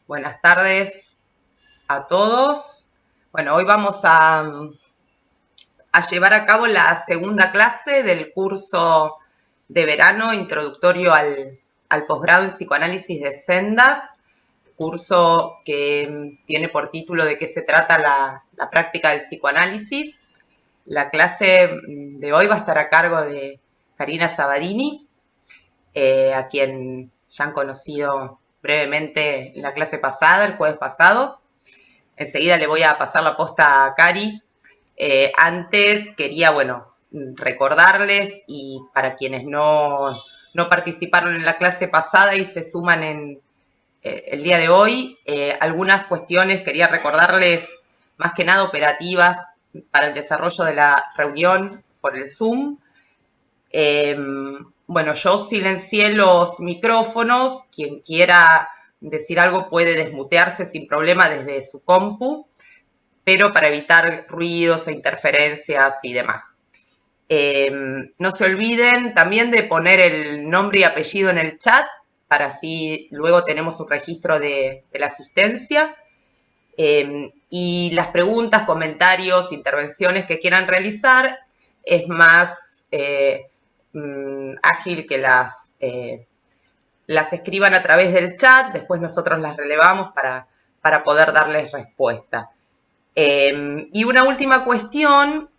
Buenas tardes a todos. Bueno, hoy vamos a llevar a cabo la segunda clase del curso de verano introductorio al posgrado en psicoanálisis de Sendas, curso que tiene por título de qué se trata la práctica del psicoanálisis. La clase de hoy va a estar a cargo de Karina Sabadini, a quien ya han conocido brevemente en la clase pasada, el jueves pasado. Enseguida le voy a pasar la posta a Cari. Antes quería, bueno, recordarles y para quienes no participaron en la clase pasada y se suman en el día de hoy, algunas cuestiones quería recordarles más que nada operativas para el desarrollo de la reunión por el Zoom. Bueno, yo silencié los micrófonos. Quien quiera decir algo puede desmutearse sin problema desde su compu, pero para evitar ruidos e interferencias y demás. No se olviden también de poner el nombre y apellido en el chat, para así luego tenemos un registro de la asistencia. Y las preguntas, comentarios, intervenciones que quieran realizar, es más ágil que las escriban a través del chat, después nosotros las relevamos para poder darles respuesta. Y una última cuestión,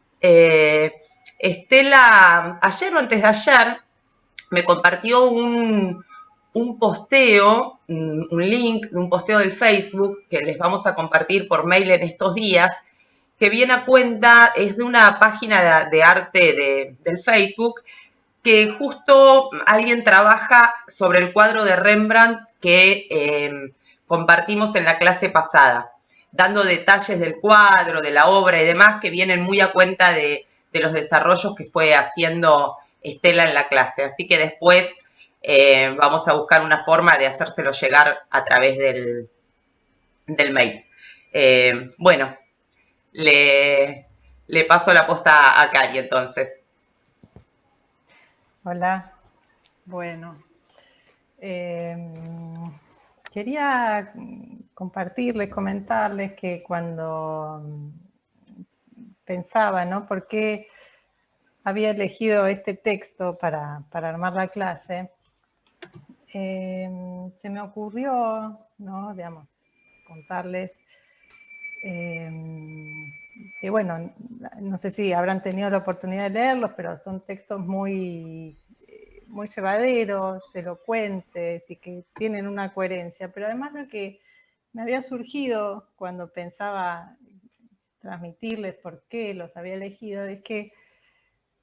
Estela, ayer o antes de ayer, me compartió un posteo, un link de un posteo del Facebook que les vamos a compartir por mail en estos días, que viene a cuenta, es de una página de arte del Facebook, que justo alguien trabaja sobre el cuadro de Rembrandt que compartimos en la clase pasada, dando detalles del cuadro, de la obra y demás que vienen muy a cuenta de los desarrollos que fue haciendo Estela en la clase. Así que después vamos a buscar una forma de hacérselo llegar a través del mail. Bueno, le paso la posta a Cari entonces. Hola, bueno, quería compartirles, comentarles que cuando pensaba, ¿no? ¿Por qué había elegido este texto para armar la clase? Se me ocurrió, ¿no? Digamos, contarles que, bueno, no sé si habrán tenido la oportunidad de leerlos, pero son textos muy llevaderos, elocuentes y que tienen una coherencia. Pero además lo que me había surgido cuando pensaba transmitirles por qué los había elegido es que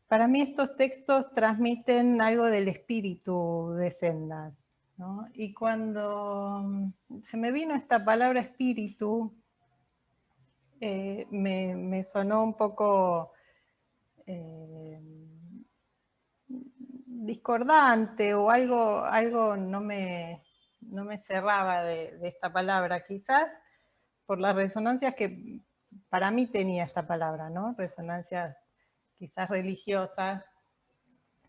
para mí estos textos transmiten algo del espíritu de Sendas, ¿no? Y cuando se me vino esta palabra espíritu, me sonó un poco discordante o algo no me cerraba de esta palabra, quizás por las resonancias que para mí tenía esta palabra, ¿no? Resonancias quizás religiosas,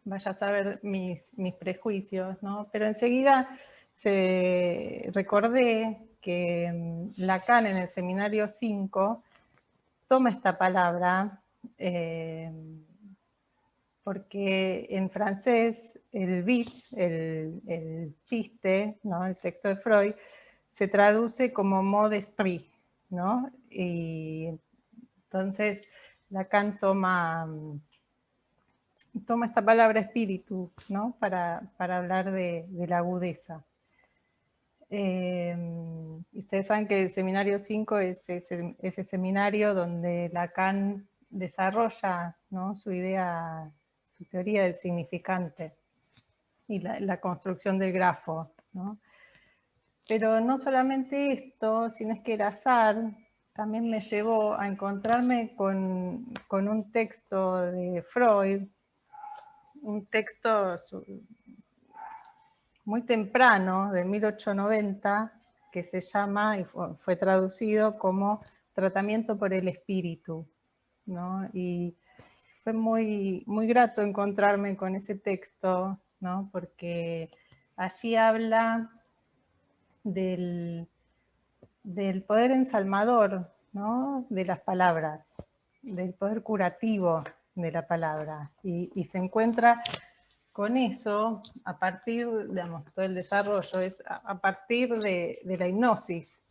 vaya a saber mis prejuicios, ¿no? Pero enseguida recordé que Lacan en el seminario 5 toma esta palabra porque en francés el witz, el chiste, ¿no? El texto de Freud, se traduce como mot d'esprit, ¿no? Y entonces Lacan toma esta palabra espíritu, ¿no? Para hablar de la agudeza. Ustedes saben que el seminario 5 es ese seminario donde Lacan desarrolla, ¿no? su teoría del significante y la construcción del grafo, ¿no? Pero no solamente esto, sino es que el azar también me llevó a encontrarme con un texto de Freud, un texto muy temprano, de 1890, que se llama, y fue traducido como Tratamiento por el Espíritu, ¿no? Y fue muy grato encontrarme con ese texto, ¿no? Porque allí habla del del poder ensalmador, ¿no? De las palabras, del poder curativo de la palabra. Y se encuentra con eso a partir, digamos, todo el desarrollo es a partir de la hipnosis,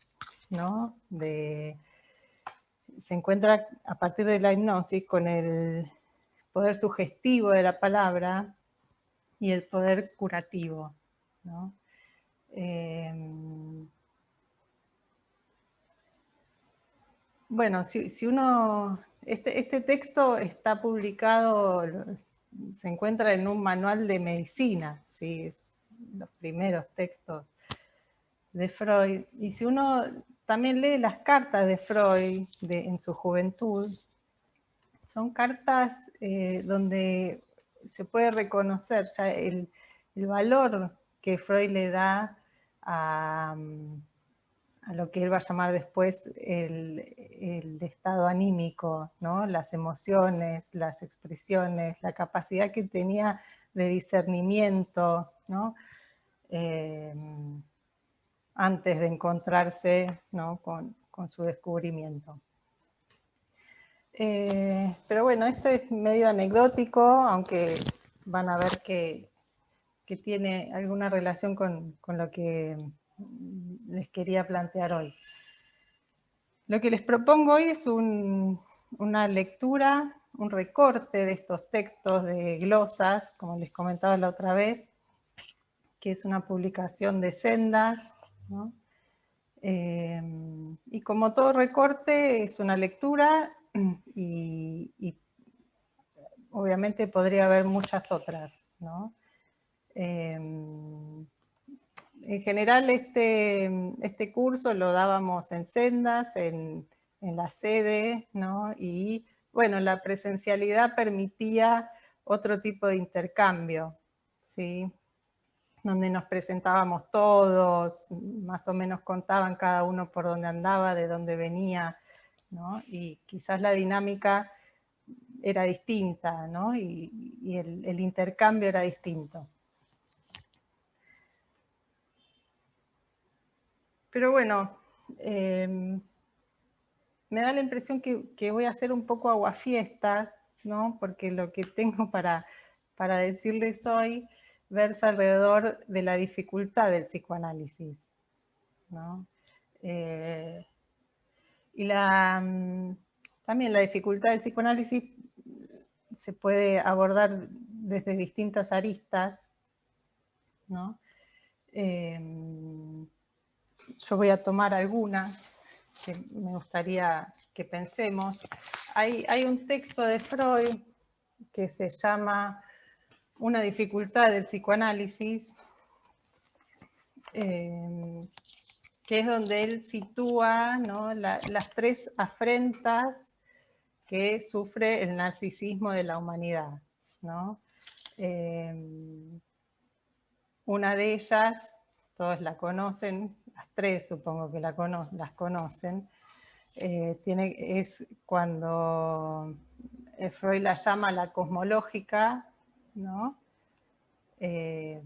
¿no? Se encuentra a partir de la hipnosis con el poder sugestivo de la palabra y el poder curativo, ¿no? Bueno, si uno, este texto está publicado, se encuentra en un manual de medicina, ¿sí? Los primeros textos de Freud. Y si uno también lee las cartas de Freud en su juventud, son cartas donde se puede reconocer ya el valor que Freud le da a lo que él va a llamar después el estado anímico, ¿no? Las emociones, las expresiones, la capacidad que tenía de discernimiento, ¿no? Antes de encontrarse, ¿no? con su descubrimiento. Pero bueno, esto es medio anecdótico, aunque van a ver que tiene alguna relación con lo que les quería plantear hoy. Lo que les propongo hoy es una lectura, un recorte de estos textos de glosas, como les comentaba la otra vez, que es una publicación de Sendas, ¿no? Y como todo recorte es una lectura y obviamente podría haber muchas otras, ¿no? En general este curso lo dábamos en Sendas, en la sede, ¿no? Y bueno, la presencialidad permitía otro tipo de intercambio, ¿sí? Donde nos presentábamos todos, más o menos contaban cada uno por dónde andaba, de dónde venía, ¿no? Y quizás la dinámica era distinta, ¿no? Y el intercambio era distinto. Pero bueno, me da la impresión que voy a hacer un poco aguafiestas, ¿no? Porque lo que tengo para decirles hoy versa alrededor de la dificultad del psicoanálisis, ¿no? Y también la dificultad del psicoanálisis se puede abordar desde distintas aristas, ¿no? Yo voy a tomar algunas que me gustaría que pensemos. Hay un texto de Freud que se llama Una dificultad del psicoanálisis, que es donde él sitúa, ¿no? las tres afrentas que sufre el narcisismo de la humanidad, ¿no? Una de ellas, todos la conocen, las tres supongo que las conocen, es cuando Freud la llama la cosmológica, ¿no? Que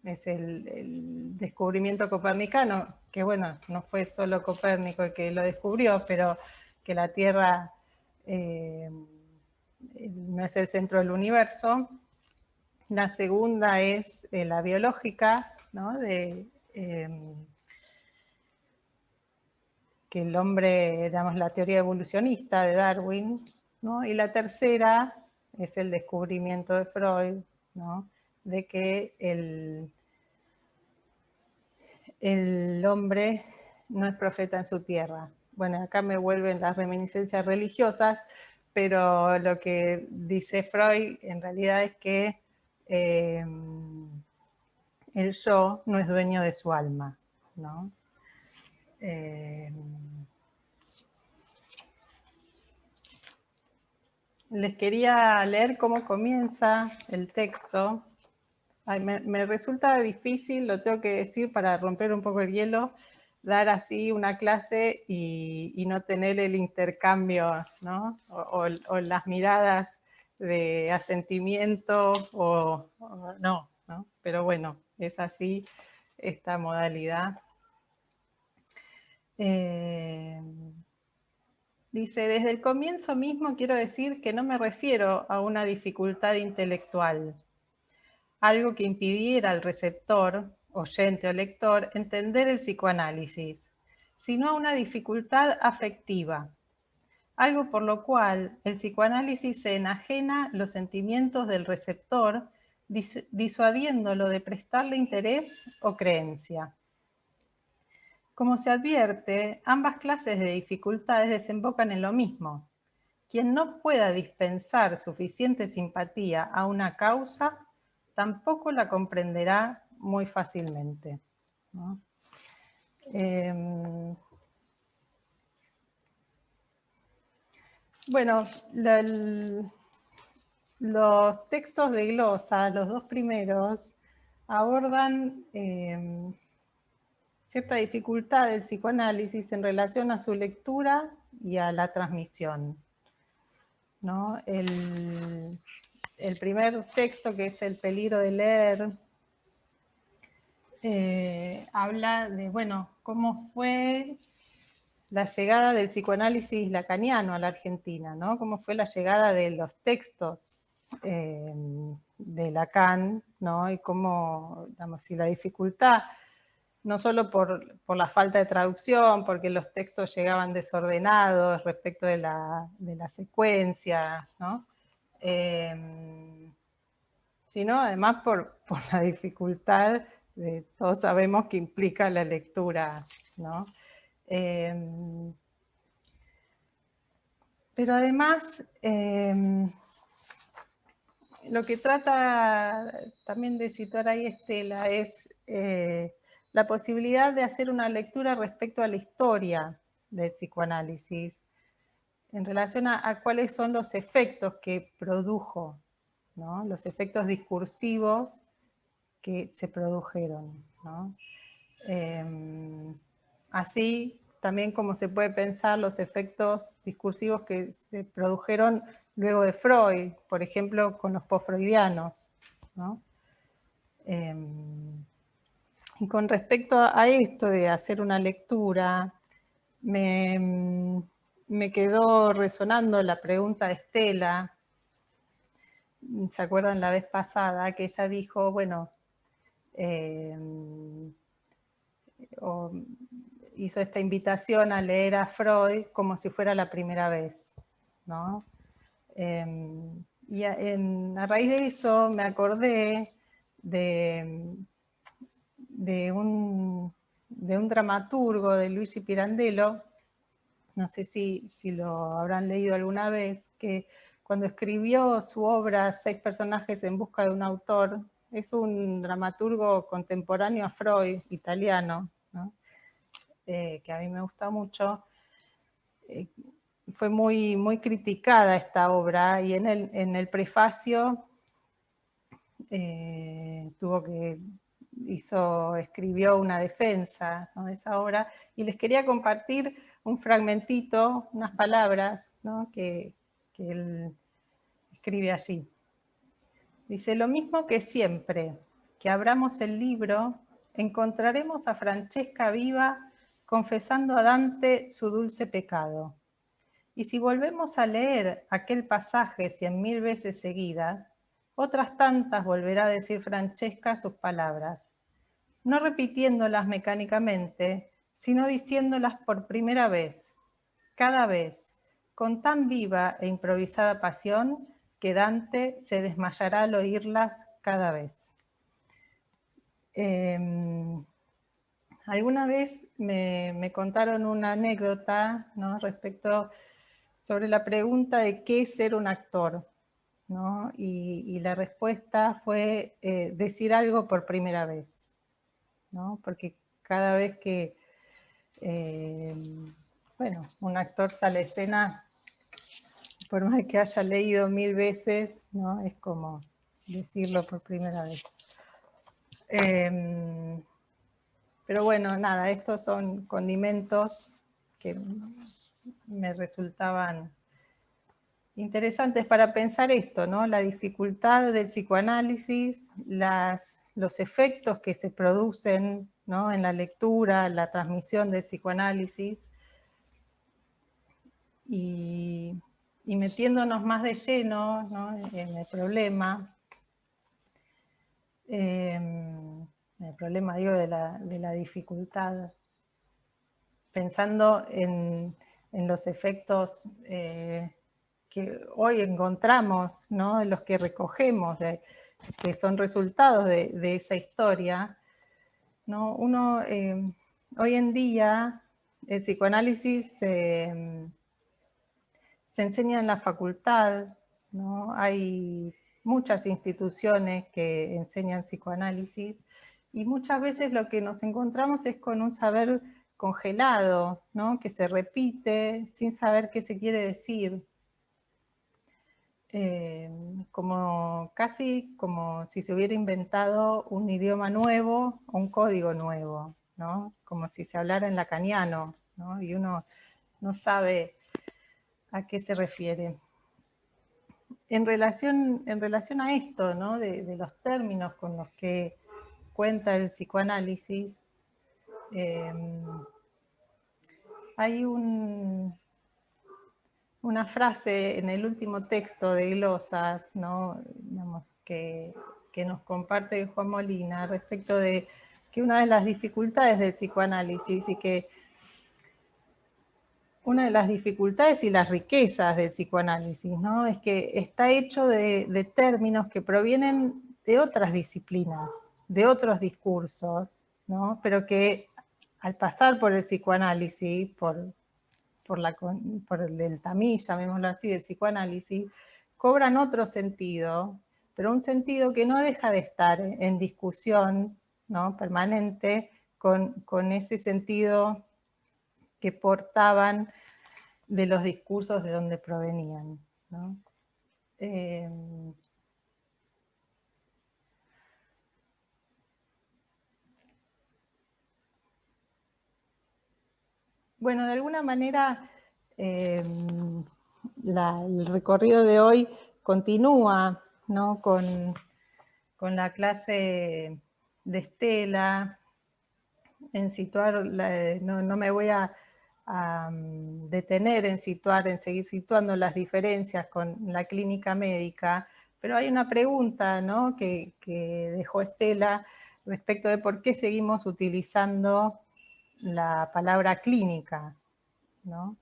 es el descubrimiento copernicano, que bueno, no fue solo Copérnico el que lo descubrió, pero que la Tierra no es el centro del universo. La segunda es la biológica, ¿no? Que el hombre, digamos, la teoría evolucionista de Darwin, ¿no? Y la tercera es el descubrimiento de Freud, ¿no? De que el hombre no es profeta en su tierra. Bueno, acá me vuelven las reminiscencias religiosas, pero lo que dice Freud en realidad es que el yo no es dueño de su alma, ¿no? Les quería leer cómo comienza el texto. Ay, me resulta difícil, lo tengo que decir para romper un poco el hielo, dar así una clase y no tener el intercambio, ¿no? O las miradas de asentimiento o no, ¿no? Pero bueno, es así esta modalidad. Dice, desde el comienzo mismo quiero decir que no me refiero a una dificultad intelectual, algo que impidiera al receptor, oyente o lector, entender el psicoanálisis, sino a una dificultad afectiva, algo por lo cual el psicoanálisis se enajena los sentimientos del receptor, disuadiéndolo de prestarle interés o creencia. Como se advierte, ambas clases de dificultades desembocan en lo mismo. Quien no pueda dispensar suficiente simpatía a una causa, tampoco la comprenderá muy fácilmente, ¿no? Bueno, los textos de glosa, los dos primeros, abordan cierta dificultad del psicoanálisis en relación a su lectura y a la transmisión, ¿no? El primer texto, que es El peligro de leer, habla de, bueno, cómo fue la llegada del psicoanálisis lacaniano a la Argentina, ¿no? Cómo fue la llegada de los textos de Lacan, ¿no? Y cómo, digamos, si la dificultad, no solo por la falta de traducción, porque los textos llegaban desordenados respecto de la secuencia, ¿no? Sino además por la dificultad, todos sabemos que implica la lectura, ¿no? Pero además, lo que trata también de situar ahí Estela es la posibilidad de hacer una lectura respecto a la historia del psicoanálisis, en relación a cuáles son los efectos que produjo, ¿no? Los efectos discursivos que se produjeron, ¿no? Así también como se puede pensar los efectos discursivos que se produjeron luego de Freud, por ejemplo, con los postfreudianos, ¿no? Y con respecto a esto de hacer una lectura, me quedó resonando la pregunta de Estela. ¿Se acuerdan la vez pasada que ella dijo, bueno, hizo esta invitación a leer a Freud como si fuera la primera vez, ¿no? Y a raíz de eso me acordé de un dramaturgo, de Luigi Pirandello, no sé si lo habrán leído alguna vez, que cuando escribió su obra 6 personajes en busca de un autor, es un dramaturgo contemporáneo a Freud, italiano, ¿no? Que a mí me gusta mucho. Fue muy criticada esta obra, y en el prefacio escribió una defensa, ¿no?, de esa obra, y les quería compartir un fragmentito, unas palabras, ¿no?, que él escribe allí. Dice: lo mismo que siempre que abramos el libro, encontraremos a Francesca viva confesando a Dante su dulce pecado. Y si volvemos a leer aquel pasaje 100.000 veces seguidas, otras tantas volverá a decir Francesca sus palabras, no repitiéndolas mecánicamente, sino diciéndolas por primera vez, cada vez, con tan viva e improvisada pasión que Dante se desmayará al oírlas cada vez. Alguna vez me contaron una anécdota, ¿no?, sobre la pregunta de qué es ser un actor, ¿no? Y la respuesta fue decir algo por primera vez, ¿no? Porque cada vez que un actor sale a escena, por más que haya leído 1000 veces, ¿no?, es como decirlo por primera vez. Pero bueno, nada, estos son condimentos que me resultaban interesantes para pensar esto, ¿no? La dificultad del psicoanálisis, los efectos que se producen, ¿no? En la lectura, la transmisión del psicoanálisis, y metiéndonos más de lleno, ¿no? En el problema, digo, de la dificultad, pensando en los efectos que hoy encontramos, ¿no? Los que recogemos, que son resultados de esa historia, ¿no? Uno, hoy en día, el psicoanálisis se enseña en la facultad, ¿no? Hay muchas instituciones que enseñan psicoanálisis, y muchas veces lo que nos encontramos es con un saber congelado, ¿no? Que se repite sin saber qué se quiere decir. Casi como si se hubiera inventado un idioma nuevo o un código nuevo, ¿no? Como si se hablara en lacaniano, ¿no? Y uno no sabe a qué se refiere. En relación a esto, ¿no? De los términos con los que cuenta el psicoanálisis, hay una frase en el último texto de Glosas, ¿no? Digamos, que nos comparte Juan Molina respecto de que una de las dificultades del psicoanálisis, y que una de las dificultades y las riquezas del psicoanálisis, ¿no? Es que está hecho de términos que provienen de otras disciplinas, de otros discursos, ¿no? Pero que al pasar por el psicoanálisis, por el tamiz, llamémoslo así, del psicoanálisis, cobran otro sentido, pero un sentido que no deja de estar en discusión, ¿no? Permanente con ese sentido que portaban de los discursos de donde provenían, ¿no? Bueno, de alguna manera el recorrido de hoy continúa, ¿no? con la clase de Estela, en situar, no me voy a detener en seguir situando las diferencias con la clínica médica, pero hay una pregunta, ¿no? que dejó Estela respecto de por qué seguimos utilizando la palabra clínica, ¿no?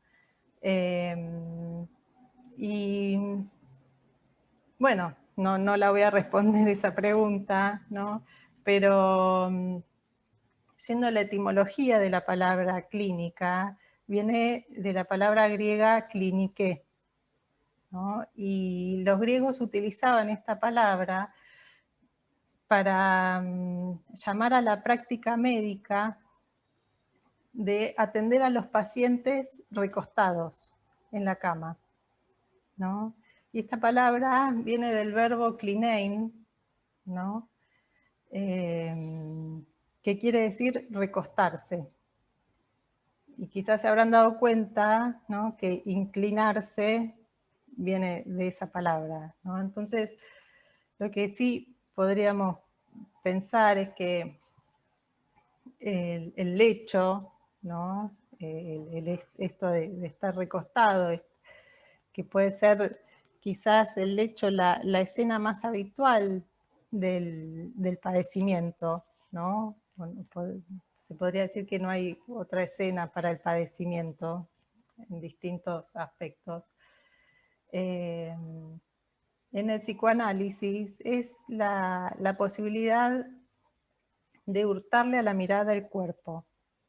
Y bueno, no la voy a responder esa pregunta, ¿no? Pero yendo a la etimología de la palabra clínica, viene de la palabra griega clínique, ¿no? Y los griegos utilizaban esta palabra para llamar a la práctica médica de atender a los pacientes recostados en la cama, ¿no? Y esta palabra viene del verbo klinein, ¿no? Que quiere decir recostarse. Y quizás se habrán dado cuenta, ¿no? Que inclinarse viene de esa palabra, ¿no? Entonces, lo que sí podríamos pensar es que el lecho, ¿no? Esto de estar recostado, que puede ser quizás el lecho la escena más habitual del padecimiento, ¿no? Bueno, se podría decir que no hay otra escena para el padecimiento en distintos aspectos. En el psicoanálisis es la posibilidad de hurtarle a la mirada el cuerpo,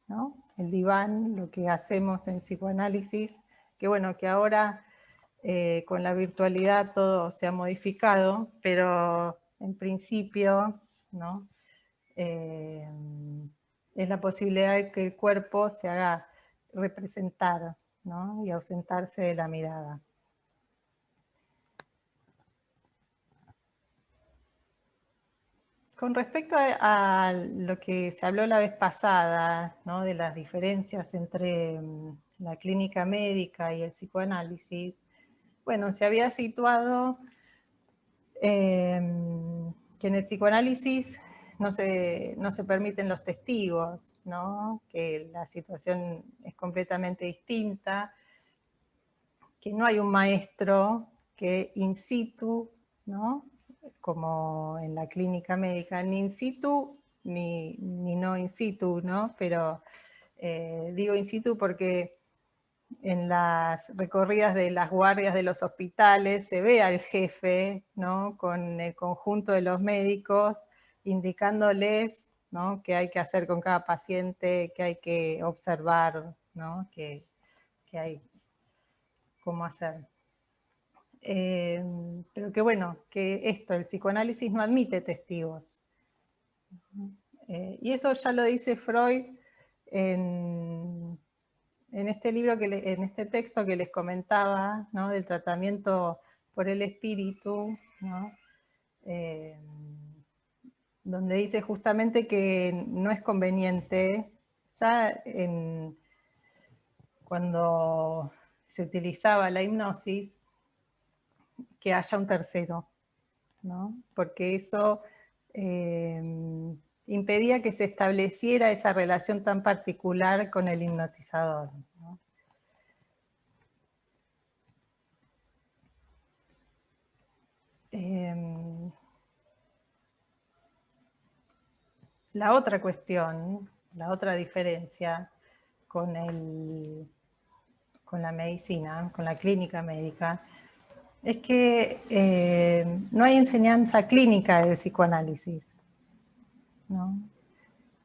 ¿no? El diván, lo que hacemos en psicoanálisis, que bueno, que ahora con la virtualidad todo se ha modificado, pero en principio, ¿no? Es la posibilidad de que el cuerpo se haga representar, ¿no? Y ausentarse de la mirada. Con respecto a lo que se habló la vez pasada, ¿no? De las diferencias entre la clínica médica y el psicoanálisis, bueno, se había situado que en el psicoanálisis no se permiten los testigos, ¿no? Que la situación es completamente distinta, que no hay un maestro que in situ, ¿no? Como en la clínica médica, ni in situ ni no in situ, ¿no? Pero digo in situ porque en las recorridas de las guardias de los hospitales se ve al jefe, ¿no? Con el conjunto de los médicos indicándoles, ¿no? Qué hay que hacer con cada paciente, qué hay que observar, ¿no? Qué hay, cómo hacer. Pero que bueno, que esto, el psicoanálisis no admite testigos. Y eso ya lo dice Freud en este libro, en este texto que les comentaba, ¿no? Del tratamiento por el espíritu, ¿no? Donde dice justamente que no es conveniente, ya cuando se utilizaba la hipnosis, que haya un tercero, ¿no? Porque eso impedía que se estableciera esa relación tan particular con el hipnotizador, ¿no? La otra cuestión, la otra diferencia con la medicina, con la clínica médica, es que no hay enseñanza clínica del psicoanálisis, ¿no?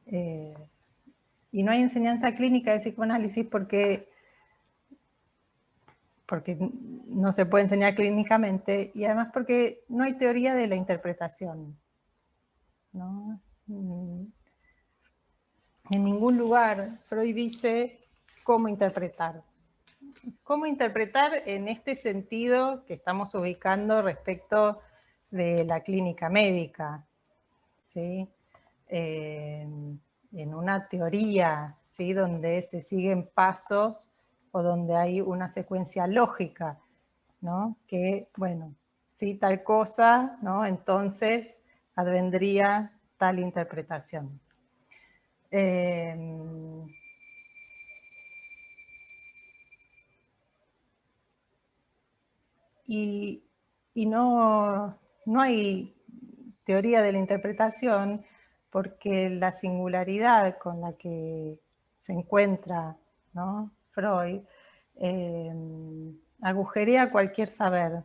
Y no hay enseñanza clínica del psicoanálisis porque no se puede enseñar clínicamente y además porque no hay teoría de la interpretación, ¿no? En ningún lugar Freud dice cómo interpretar. ¿Cómo interpretar en este sentido que estamos ubicando respecto de la clínica médica? ¿Sí? En una teoría, ¿sí? Donde se siguen pasos o donde hay una secuencia lógica, ¿no? Que, bueno, si tal cosa, ¿no? Entonces advendría tal interpretación. Y no hay teoría de la interpretación porque la singularidad con la que se encuentra, ¿no? Freud agujerea cualquier saber,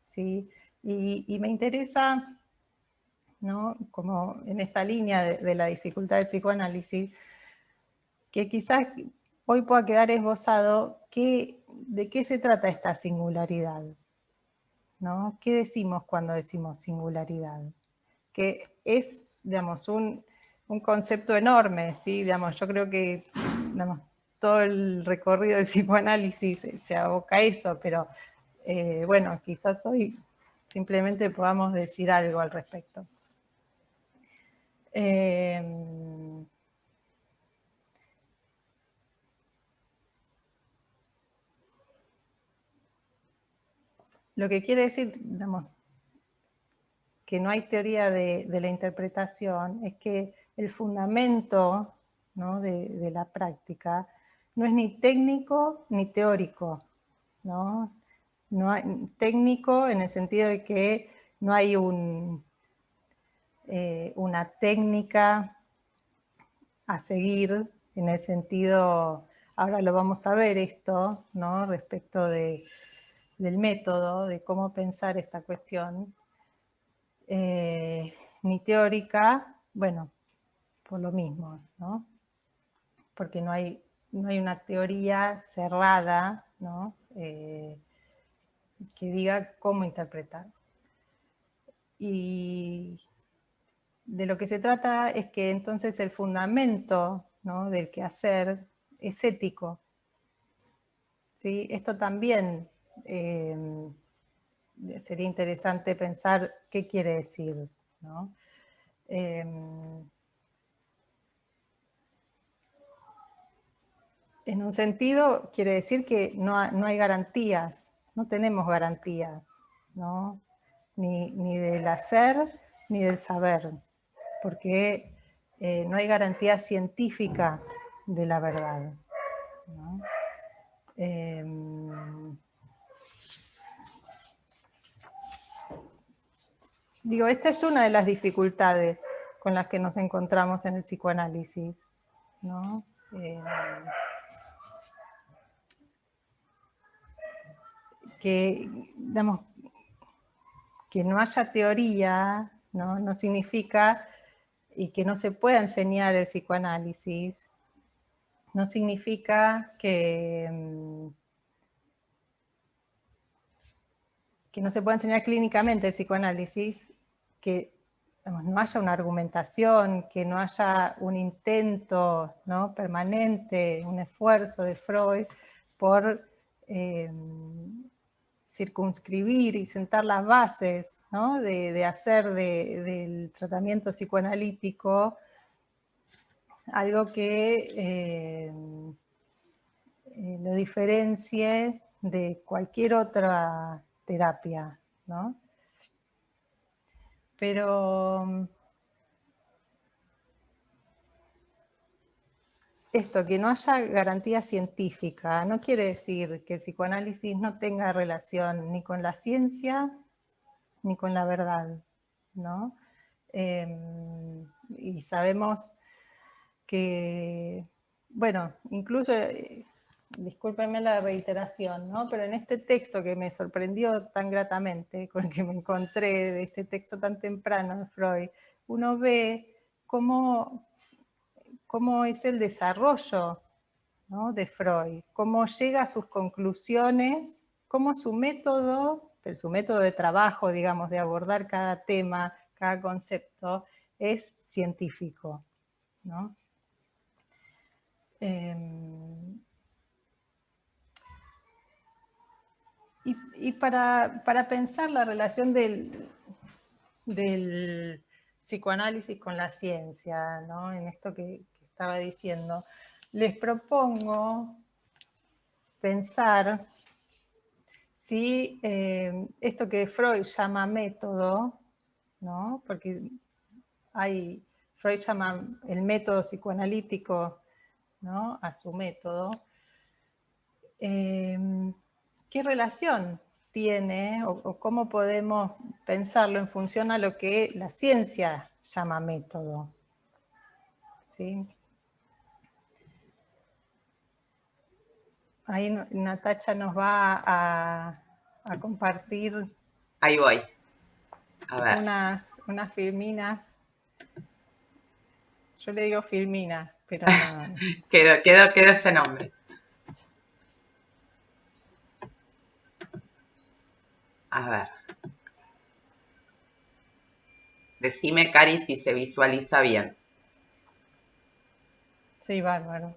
¿sí? Y me interesa, ¿no? Como en esta línea de la dificultad del psicoanálisis, que quizás hoy pueda quedar esbozado de qué se trata esta singularidad, ¿no? ¿Qué decimos cuando decimos singularidad? Que es, digamos, un concepto enorme, ¿sí? Digamos, yo creo que, digamos, todo el recorrido del psicoanálisis se aboca a eso, pero bueno, quizás hoy simplemente podamos decir algo al respecto. Lo que quiere decir, digamos, que no hay teoría de la interpretación, es que el fundamento, ¿no? de la práctica no es ni técnico ni teórico, ¿no? No hay, técnico en el sentido de que no hay una técnica a seguir, en el sentido, ahora lo vamos a ver esto, ¿no? Respecto del método, de cómo pensar esta cuestión, ni teórica, bueno, por lo mismo, ¿no? Porque no hay una teoría cerrada, ¿no? Que diga cómo interpretar. Y de lo que se trata es que entonces el fundamento, ¿no? del quehacer es ético, ¿sí? Esto también sería interesante pensar qué quiere decir, ¿no? En un sentido, quiere decir que no hay garantías, no tenemos garantías, ¿no? Ni del hacer, ni del saber. porque no hay garantía científica de la verdad, ¿no? Digo, esta es una de las dificultades con las que nos encontramos en el psicoanálisis, ¿no? Que, digamos, que no haya teoría, ¿no? No significa, y que no se pueda enseñar el psicoanálisis, no significa que no se pueda enseñar clínicamente el psicoanálisis, que digamos, no haya una argumentación, que no haya un intento, ¿no?, permanente, un esfuerzo de Freud por circunscribir y sentar las bases, ¿no?, de hacer del tratamiento psicoanalítico algo que lo diferencie de cualquier otra terapia, ¿no? Pero esto, que no haya garantía científica, no quiere decir que el psicoanálisis no tenga relación ni con la ciencia ni con la verdad, ¿no? Y sabemos que, bueno, incluso, discúlpenme la reiteración, ¿no?, pero en este texto que me sorprendió tan gratamente, con el que me encontré, de este texto tan temprano de Freud, uno ve cómo es el desarrollo, ¿no?, de Freud, cómo llega a sus conclusiones, cómo su método, pero su método de trabajo, digamos, de abordar cada tema, cada concepto, es científico, ¿no? Y para pensar la relación del psicoanálisis con la ciencia, ¿no?, en esto que estaba diciendo, les propongo pensar si esto que Freud llama método, ¿no?, porque Freud llama el método psicoanalítico, ¿no?, a su método, ¿qué relación tiene o cómo podemos pensarlo en función a lo que la ciencia llama método? ¿Sí? Ahí Natacha nos va a compartir. Ahí voy. A ver. Unas filminas. Yo le digo filminas, pero no. quedó ese nombre. A ver. Decime, Cari, si se visualiza bien. Sí, bárbaro.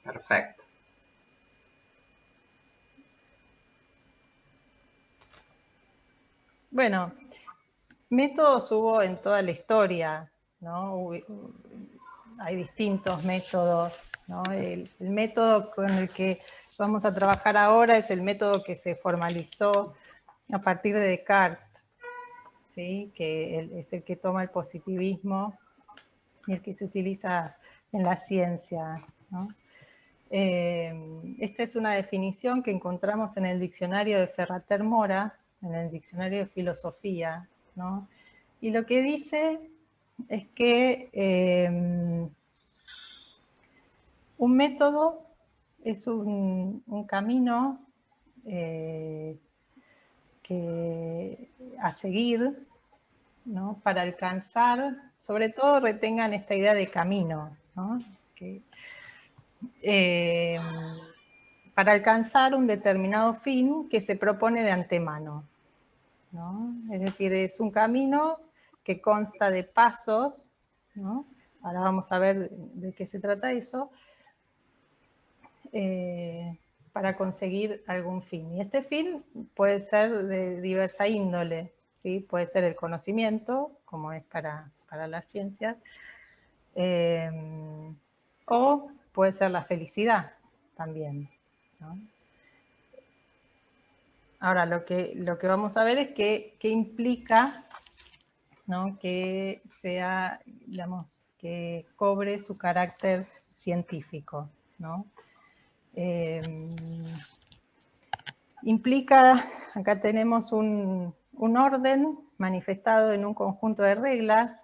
Perfecto. Bueno, métodos hubo en toda la historia, ¿no? Hay distintos métodos, ¿no? El método con el que vamos a trabajar ahora es el método que se formalizó a partir de Descartes, ¿sí?, que es el que toma el positivismo y el que se utiliza en la ciencia, ¿no? Esta es una definición que encontramos en el diccionario de Ferrater Mora, en el diccionario de filosofía, ¿no? Y lo que dice es que un método es un camino a seguir, ¿no?, para alcanzar, sobre todo retengan esta idea de camino, ¿no?, para alcanzar un determinado fin que se propone de antemano, ¿no? Es decir, es un camino que consta de pasos, ¿no? Ahora vamos a ver de qué se trata eso, para conseguir algún fin. Y este fin puede ser de diversa índole, ¿sí? Puede ser el conocimiento, como es para las ciencias, o puede ser la felicidad también, ¿no? Ahora, lo que vamos a ver es qué implica ¿no? Que sea, digamos, que cobre su carácter científico, ¿no? Implica, acá tenemos un orden manifestado en un conjunto de reglas,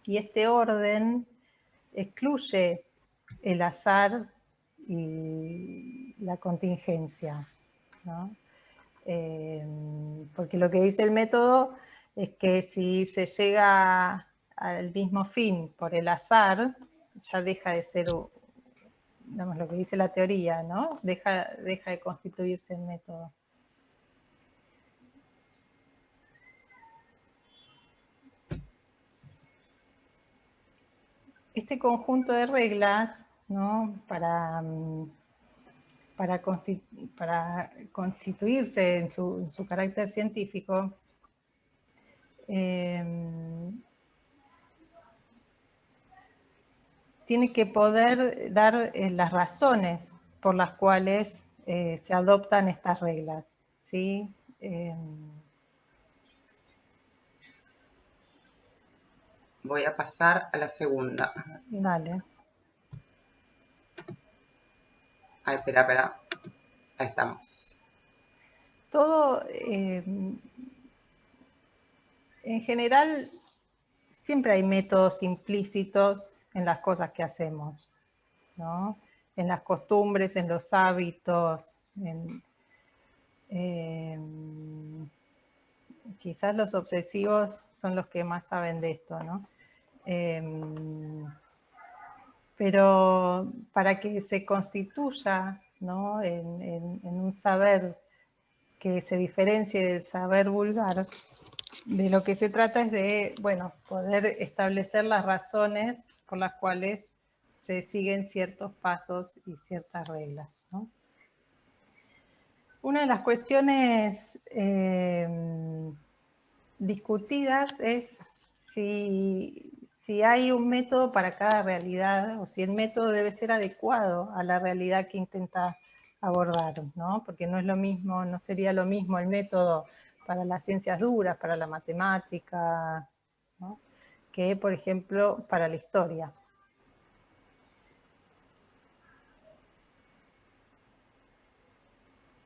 y este orden excluye el azar y la contingencia, ¿no? Porque lo que dice el método es que si se llega al mismo fin por el azar, ya deja de ser, digamos, lo que dice la teoría, ¿no? Deja de constituirse el método. Este conjunto de reglas, ¿no? Para constituirse en su carácter científico, tiene que poder dar las razones por las cuales se adoptan estas reglas, ¿sí? Voy a pasar a la segunda. Dale. Ay, espera. Ahí estamos. Todo, en general, siempre hay métodos implícitos en las cosas que hacemos, ¿no? En las costumbres, en los hábitos, quizás los obsesivos son los que más saben de esto, ¿no? Pero para que se constituya, ¿no? en un saber que se diferencie del saber vulgar, de lo que se trata es de, bueno, poder establecer las razones por las cuales se siguen ciertos pasos y ciertas reglas, ¿no? Una de las cuestiones discutidas es si hay un método para cada realidad o si el método debe ser adecuado a la realidad que intenta abordar, ¿no? Porque no es lo mismo, no sería lo mismo el método para las ciencias duras, para la matemática, ¿no? Que, por ejemplo, para la historia.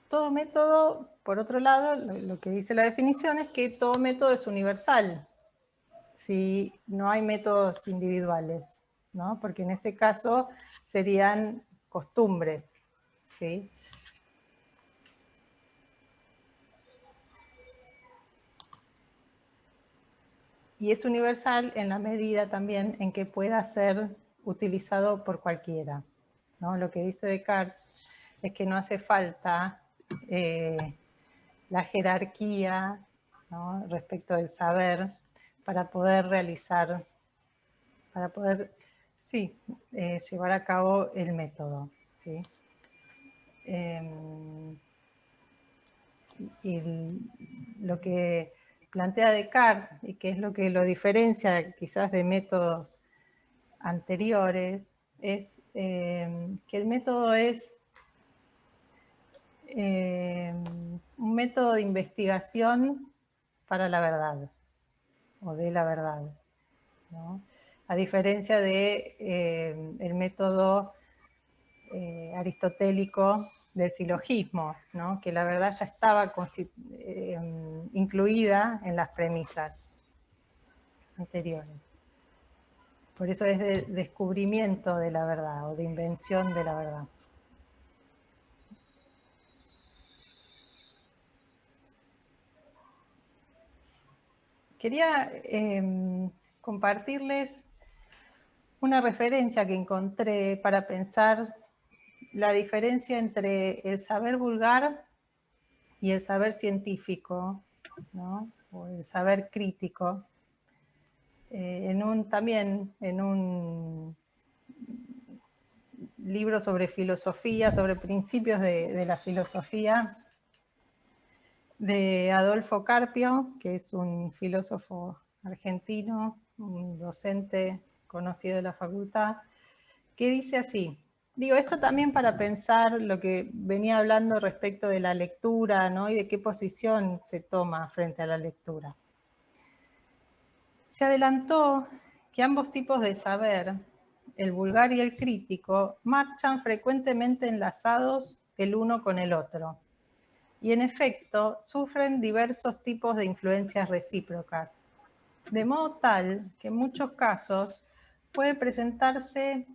Todo método, por otro lado, lo que dice la definición es que todo método es universal, si no hay métodos individuales, ¿no? Porque en ese caso serían costumbres, ¿sí? Y es universal en la medida también en que pueda ser utilizado por cualquiera, ¿no? Lo que dice Descartes es que no hace falta la jerarquía, ¿no? Respecto del saber para poder realizar, para poder, sí, llevar a cabo el método, ¿sí? Y lo que plantea Descartes, y que es lo que lo diferencia quizás de métodos anteriores, es que el método es un método de investigación para la verdad, o de la verdad, ¿no? A diferencia de el método aristotélico del silogismo, ¿no? Que la verdad ya estaba incluida en las premisas anteriores. Por eso es de descubrimiento de la verdad o de invención de la verdad. Quería compartirles una referencia que encontré para pensar la diferencia entre el saber vulgar y el saber científico, ¿no? O el saber crítico. También en un libro sobre filosofía, sobre principios de la filosofía, de Adolfo Carpio, que es un filósofo argentino, un docente conocido de la facultad, que dice así. Digo, esto también para pensar lo que venía hablando respecto de la lectura, ¿no? Y de qué posición se toma frente a la lectura. Se adelantó que ambos tipos de saber, el vulgar y el crítico, marchan frecuentemente enlazados el uno con el otro. Y en efecto, sufren diversos tipos de influencias recíprocas. De modo tal que en muchos casos puede presentarse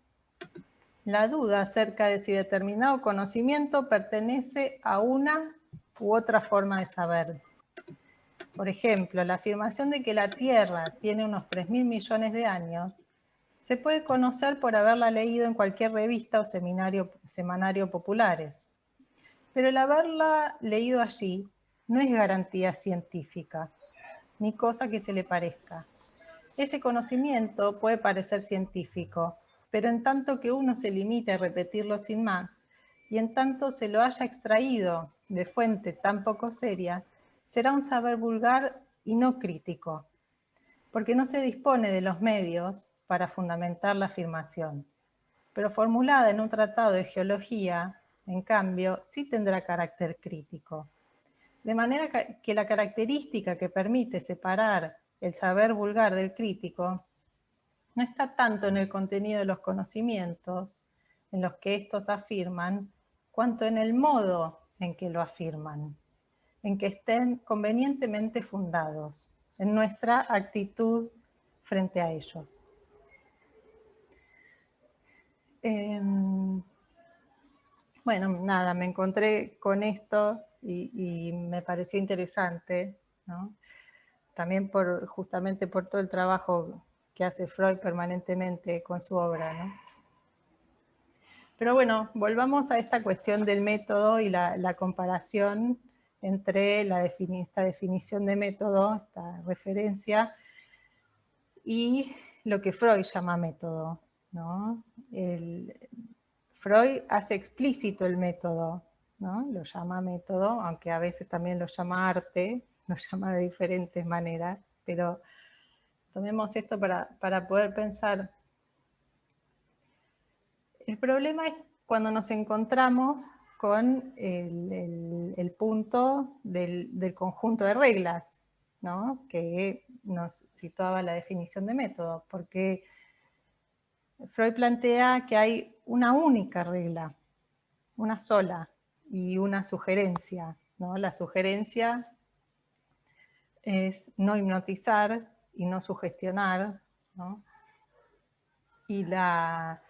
la duda acerca de si determinado conocimiento pertenece a una u otra forma de saber. Por ejemplo, la afirmación de que la Tierra tiene unos 3.000 millones de años se puede conocer por haberla leído en cualquier revista o semanario populares. Pero el haberla leído allí no es garantía científica, ni cosa que se le parezca. Ese conocimiento puede parecer científico, pero en tanto que uno se limite a repetirlo sin más, y en tanto se lo haya extraído de fuente tan poco seria, será un saber vulgar y no crítico, porque no se dispone de los medios para fundamentar la afirmación. Pero formulada en un tratado de geología, en cambio, sí tendrá carácter crítico. De manera que la característica que permite separar el saber vulgar del crítico no está tanto en el contenido de los conocimientos, en los que estos afirman, cuanto en el modo en que lo afirman, en que estén convenientemente fundados, en nuestra actitud frente a ellos. Bueno, nada, me encontré con esto y me pareció interesante, ¿no? También justamente por todo el trabajo que hace Freud permanentemente con su obra, ¿no? Pero bueno, volvamos a esta cuestión del método y la comparación entre esta definición de método, esta referencia, y lo que Freud llama método, ¿no? Freud hace explícito el método, ¿no? Lo llama método, aunque a veces también lo llama arte, lo llama de diferentes maneras, pero tomemos esto para poder pensar. El problema es cuando nos encontramos con el punto del conjunto de reglas, ¿no? Que nos situaba la definición de método, porque Freud plantea que hay una única regla, una sola, y una sugerencia, ¿no? La sugerencia es no hipnotizar y no sugestionar, ¿no? Y la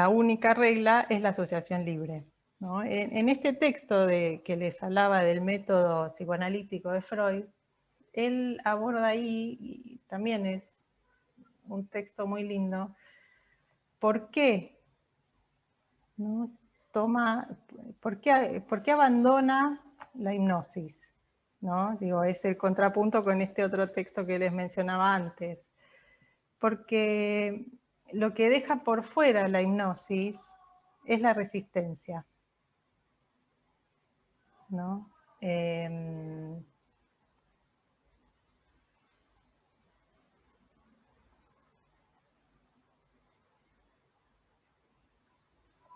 única regla es la asociación libre, ¿no? En este texto que les hablaba del método psicoanalítico de Freud, él aborda ahí, y también es un texto muy lindo, ¿por qué? ¿No? ¿Por qué abandona la hipnosis? ¿No? Digo, es el contrapunto con este otro texto que les mencionaba antes. Porque lo que deja por fuera la hipnosis es la resistencia, ¿no?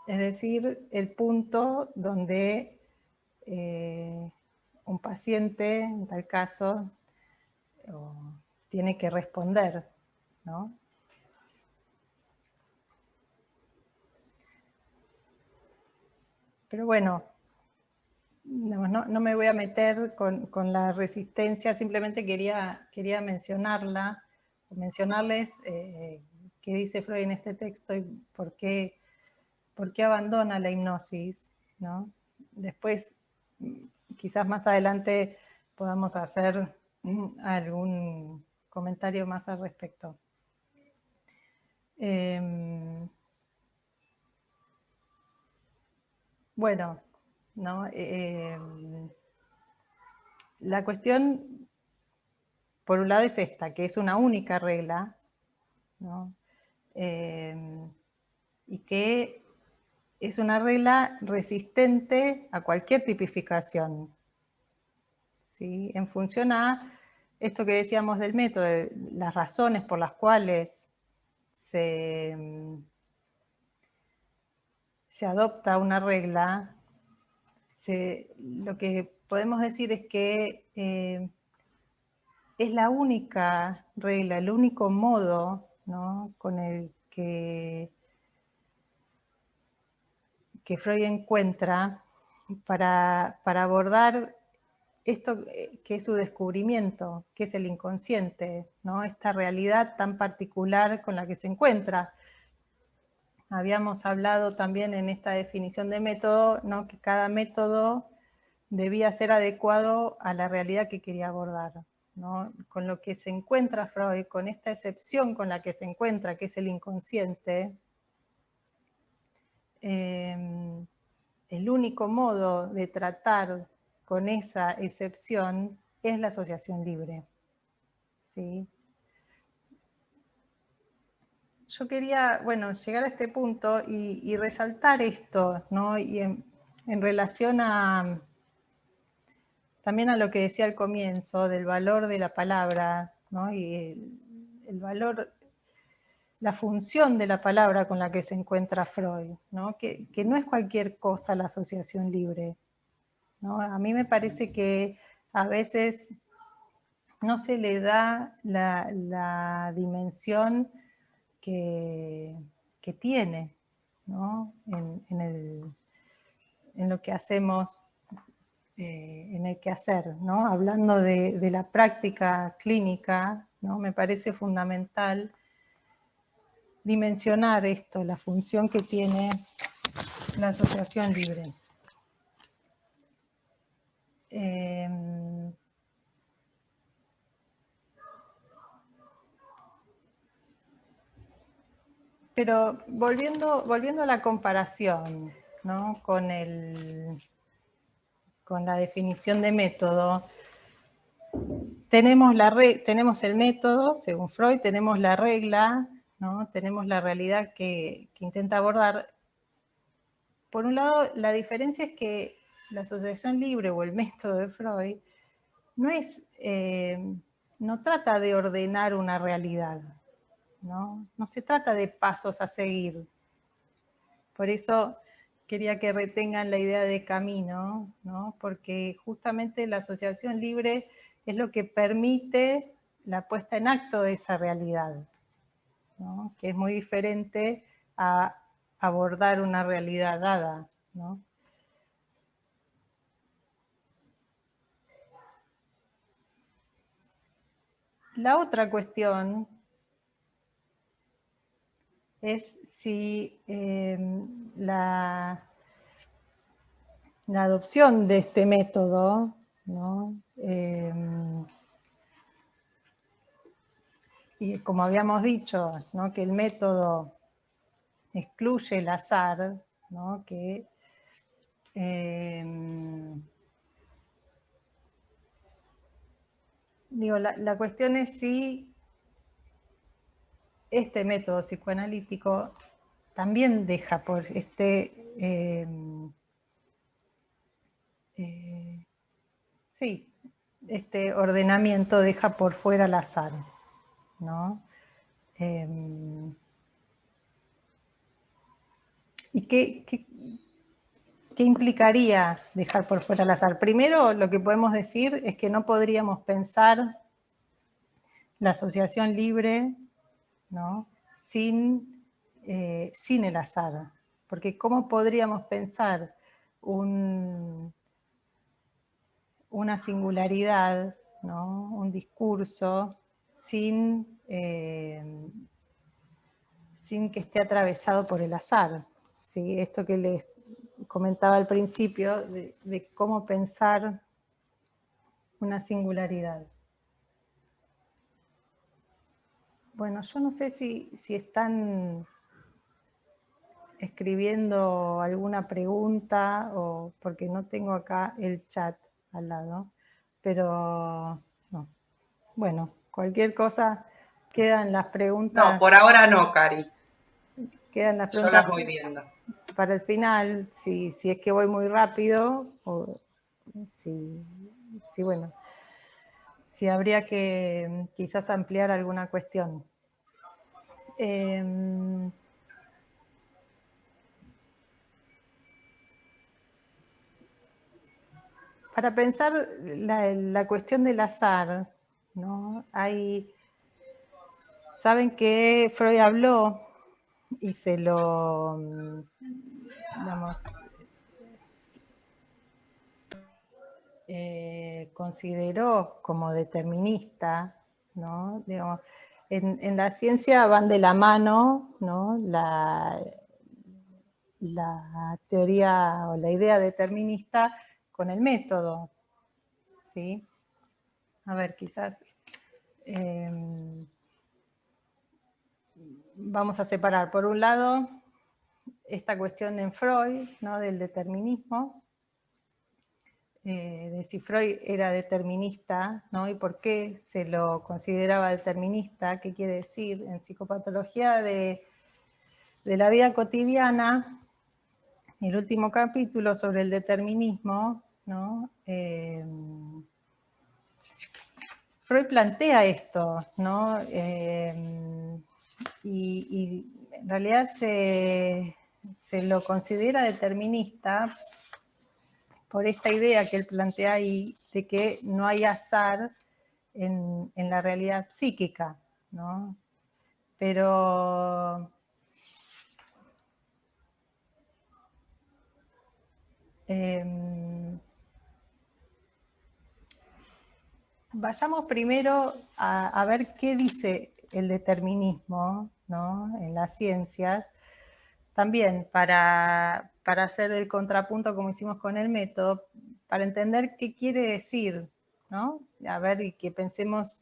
Es decir, el punto donde un paciente, en tal caso, tiene que responder, ¿no? Pero bueno, no me voy a meter con la resistencia, simplemente quería mencionarla, mencionarles qué dice Freud en este texto y por qué abandona la hipnosis, ¿no? Después, quizás más adelante podamos hacer algún comentario más al respecto. Bueno, ¿no? La cuestión, por un lado, es esta, que es una única regla, ¿no? Y que es una regla resistente a cualquier tipificación, ¿sí? En función a esto que decíamos del método, de las razones por las cuales se adopta una regla, lo que podemos decir es que es la única regla, el único modo, ¿no?, con el que Freud encuentra para abordar esto que es su descubrimiento, que es el inconsciente, ¿no?, esta realidad tan particular con la que se encuentra. Habíamos hablado también en esta definición de método, ¿no?, que cada método debía ser adecuado a la realidad que quería abordar, ¿no? Con lo que se encuentra Freud, con esta excepción con la que se encuentra, que es el inconsciente, el único modo de tratar con esa excepción es la asociación libre, ¿sí? Yo quería, bueno, llegar a este punto y resaltar esto, ¿no? Y en relación también a lo que decía al comienzo, del valor de la palabra, ¿no? Y el valor, la función de la palabra con la que se encuentra Freud, ¿no? Que no es cualquier cosa la asociación libre, ¿no? A mí me parece que a veces no se le da la dimensión que tiene, ¿no?, en lo que hacemos, en el quehacer, ¿no? Hablando de la práctica clínica, ¿no?, me parece fundamental dimensionar esto, la función que tiene la asociación libre. Pero volviendo a la comparación, ¿no?, con la definición de método, tenemos el método, según Freud, tenemos la regla, ¿no?, tenemos la realidad que intenta abordar. Por un lado, la diferencia es que la asociación libre o el método de Freud no trata de ordenar una realidad, ¿no? No se trata de pasos a seguir. Por eso quería que retengan la idea de camino, ¿no?, porque justamente la asociación libre es lo que permite la puesta en acto de esa realidad, ¿no?, que es muy diferente a abordar una realidad dada, ¿no? La otra cuestión es si la adopción de este método, ¿no?, y como habíamos dicho, ¿no?, que el método excluye el azar, ¿no?, que digo, la cuestión es si este método psicoanalítico también deja por este ordenamiento deja por fuera el azar, ¿no? ¿Y qué implicaría dejar por fuera el azar? Primero, lo que podemos decir es que no podríamos pensar la asociación libre, ¿no?, sin el azar. Porque ¿cómo podríamos pensar una singularidad, ¿no?, un discurso, sin que esté atravesado por el azar? ¿Sí? Esto que les comentaba al principio, de cómo pensar una singularidad. Bueno, yo no sé si están escribiendo alguna pregunta, o porque no tengo acá el chat al lado, pero no. Bueno, cualquier cosa, quedan las No, preguntas. por ahora no, Cari. Quedan las Yo preguntas las voy viendo. para el final, si es que voy muy rápido, o bueno, si habría que quizás ampliar alguna cuestión. Para pensar la cuestión del azar, ¿no?, ¿no? Saben que Freud habló y se lo, digamos, consideró como determinista, ¿no? Digamos, en la ciencia van de la mano, ¿no? La teoría o la idea determinista con el método, ¿sí? A ver, quizás vamos a separar, por un lado, esta cuestión en Freud, ¿no? Del determinismo, de si Freud era determinista, ¿no? Y por qué se lo consideraba determinista, qué quiere decir. En psicopatología de la vida cotidiana, el último capítulo sobre el determinismo, ¿no? Freud plantea esto, ¿no? Y en realidad se lo considera determinista por esta idea que él plantea ahí de que no hay azar en la realidad psíquica, ¿no? Pero vayamos primero a ver qué dice el determinismo, ¿no? En las ciencias, también para hacer el contrapunto como hicimos con el método, para entender qué quiere decir, ¿no? A ver, y que pensemos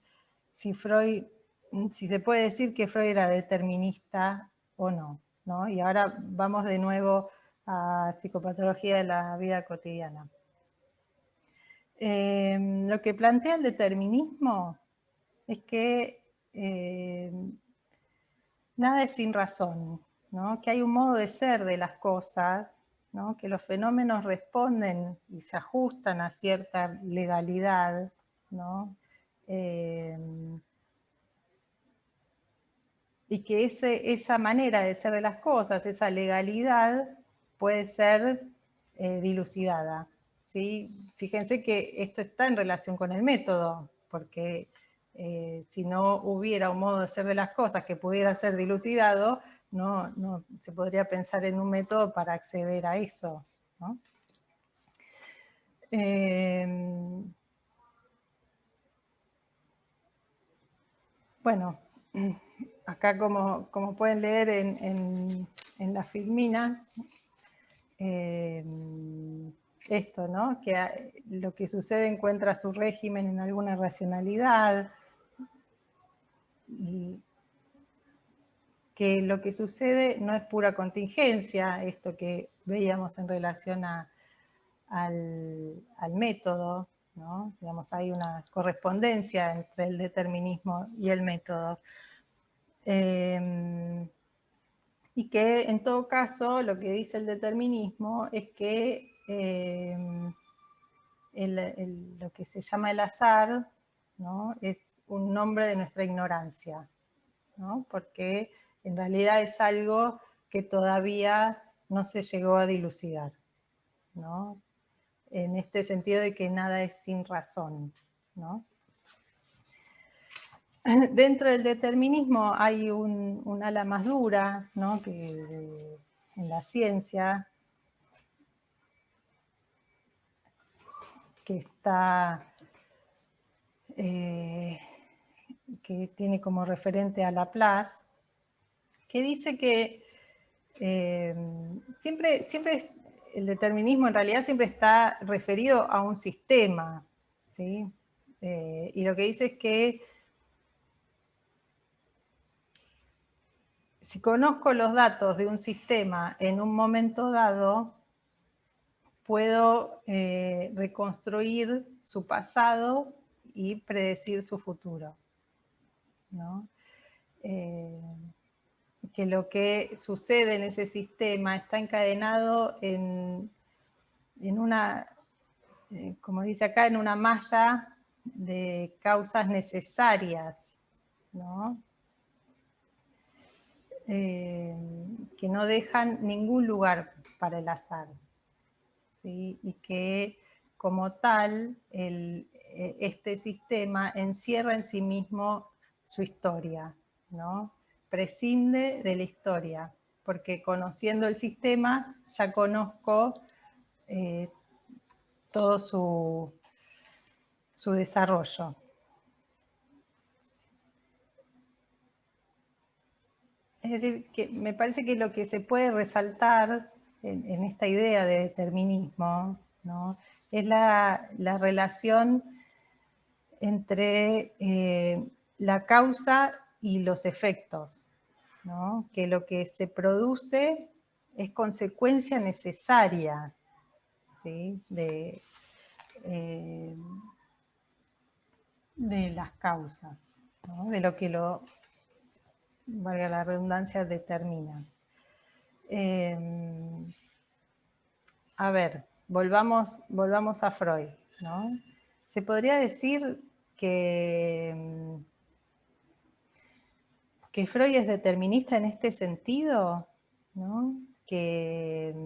si se puede decir que Freud era determinista o no, ¿no? Y ahora vamos de nuevo a psicopatología de la vida cotidiana. Lo que plantea el determinismo es que nada es sin razón, ¿no? Que hay un modo de ser de las cosas, ¿no? Que los fenómenos responden y se ajustan a cierta legalidad, ¿no? Y que esa manera de ser de las cosas, esa legalidad, puede ser dilucidada, ¿sí? Fíjense que esto está en relación con el método, porque si no hubiera un modo de ser de las cosas que pudiera ser dilucidado, no se podría pensar en un método para acceder a eso, ¿no? Bueno, acá como pueden leer en las filminas, esto, ¿no? Que lo que sucede encuentra su régimen en alguna racionalidad, y que lo que sucede no es pura contingencia, esto que veíamos en relación al método, ¿no? Digamos, hay una correspondencia entre el determinismo y el método. Y que en todo caso lo que dice el determinismo es que lo que se llama el azar, ¿no? Es un nombre de nuestra ignorancia, ¿no? Porque en realidad es algo que todavía no se llegó a dilucidar, ¿no? En este sentido de que nada es sin razón, ¿no? Dentro del determinismo hay un ala más dura, ¿no? Que en la ciencia, que está, que tiene como referente a Laplace, que dice que siempre el determinismo en realidad siempre está referido a un sistema, ¿sí? Y lo que dice es que si conozco los datos de un sistema en un momento dado, puedo reconstruir su pasado y predecir su futuro, ¿no? Que lo que sucede en ese sistema está encadenado en una, como dice acá, en una malla de causas necesarias, ¿no? Que no dejan ningún lugar para el azar, ¿sí? Y que como tal este sistema encierra en sí mismo su historia, ¿no? Prescinde de la historia, porque conociendo el sistema ya conozco todo su desarrollo. Es decir, que me parece que lo que se puede resaltar en esta idea de determinismo, ¿no? Es la relación entre la causa y los efectos, ¿no? Que lo que se produce es consecuencia necesaria, ¿sí? de las causas, ¿no? De lo que valga la redundancia, determina. A ver, volvamos a Freud, ¿no? Se podría decir que Freud es determinista en este sentido, ¿no? Que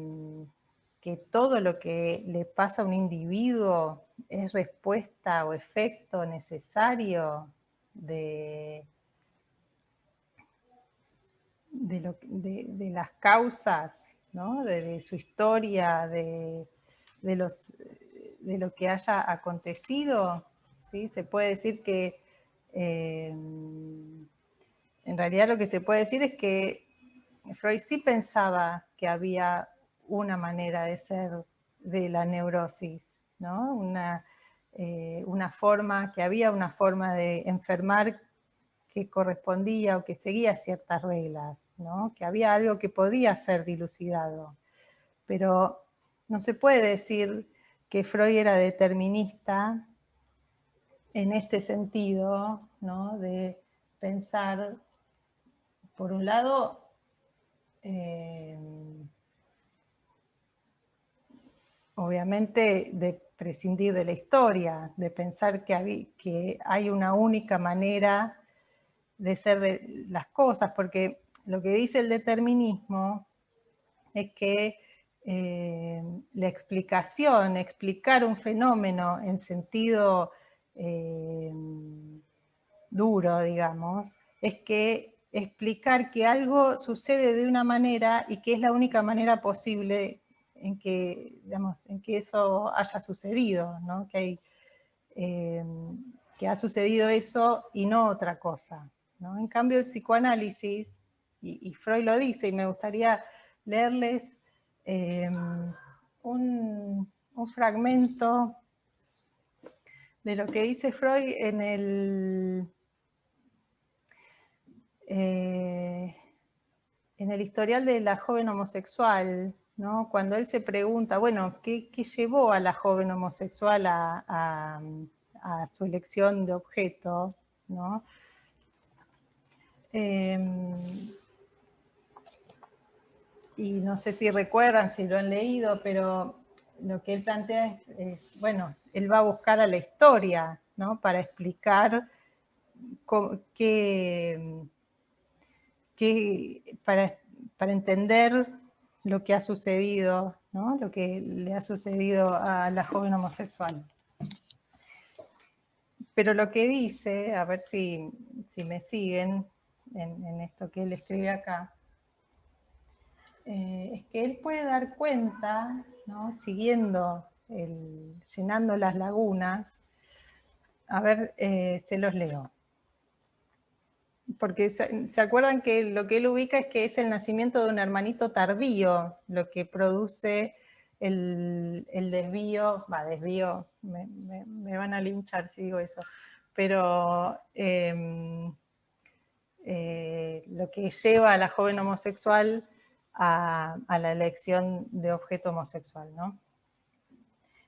todo lo que le pasa a un individuo es respuesta o efecto necesario de las causas, ¿no? de su historia, de lo que haya acontecido, ¿sí? Se puede decir que, en realidad lo que se puede decir es que Freud sí pensaba que había una manera de ser de la neurosis, ¿no? Que había una forma de enfermar que correspondía o que seguía ciertas reglas, ¿no? Que había algo que podía ser dilucidado. Pero no se puede decir que Freud era determinista en este sentido, ¿no? De pensar, por un lado, obviamente de prescindir de la historia, de pensar que hay una única manera de ser de las cosas, porque lo que dice el determinismo es que la explicación, explicar un fenómeno en sentido duro, digamos, es que explicar que algo sucede de una manera y que es la única manera posible en que, digamos, en que eso haya sucedido, ¿no? Que ha sucedido eso y no otra cosa, ¿no? En cambio, el psicoanálisis, y Freud lo dice, y me gustaría leerles un fragmento de lo que dice Freud en el historial de la joven homosexual, ¿no? Cuando él se pregunta, bueno, ¿qué llevó a la joven homosexual a su elección de objeto, ¿no? Y no sé si recuerdan, si lo han leído, pero lo que él plantea es bueno, él va a buscar a la historia, ¿no? Para explicar para entender lo que ha sucedido, ¿no? Lo que le ha sucedido a la joven homosexual. Pero lo que dice, a ver si me siguen en esto que él escribe acá, es que él puede dar cuenta, ¿no? Siguiendo, llenando las lagunas. A ver, se los leo. Porque se acuerdan que lo que él ubica es que es el nacimiento de un hermanito tardío lo que produce el desvío, me van a linchar si digo eso, pero lo que lleva a la joven homosexual a la elección de objeto homosexual, ¿no?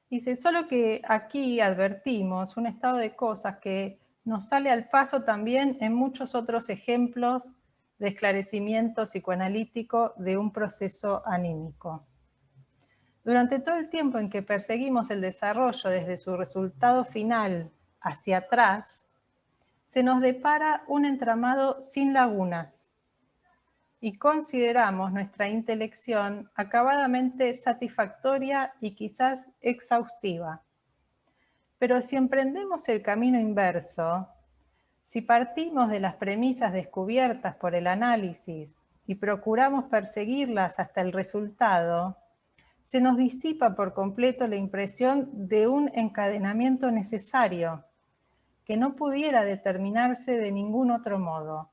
Dice, solo que aquí advertimos un estado de cosas que nos sale al paso también en muchos otros ejemplos de esclarecimiento psicoanalítico de un proceso anímico. Durante todo el tiempo en que perseguimos el desarrollo desde su resultado final hacia atrás, se nos depara un entramado sin lagunas y consideramos nuestra intelección acabadamente satisfactoria y quizás exhaustiva. Pero si emprendemos el camino inverso, si partimos de las premisas descubiertas por el análisis y procuramos perseguirlas hasta el resultado, se nos disipa por completo la impresión de un encadenamiento necesario, que no pudiera determinarse de ningún otro modo.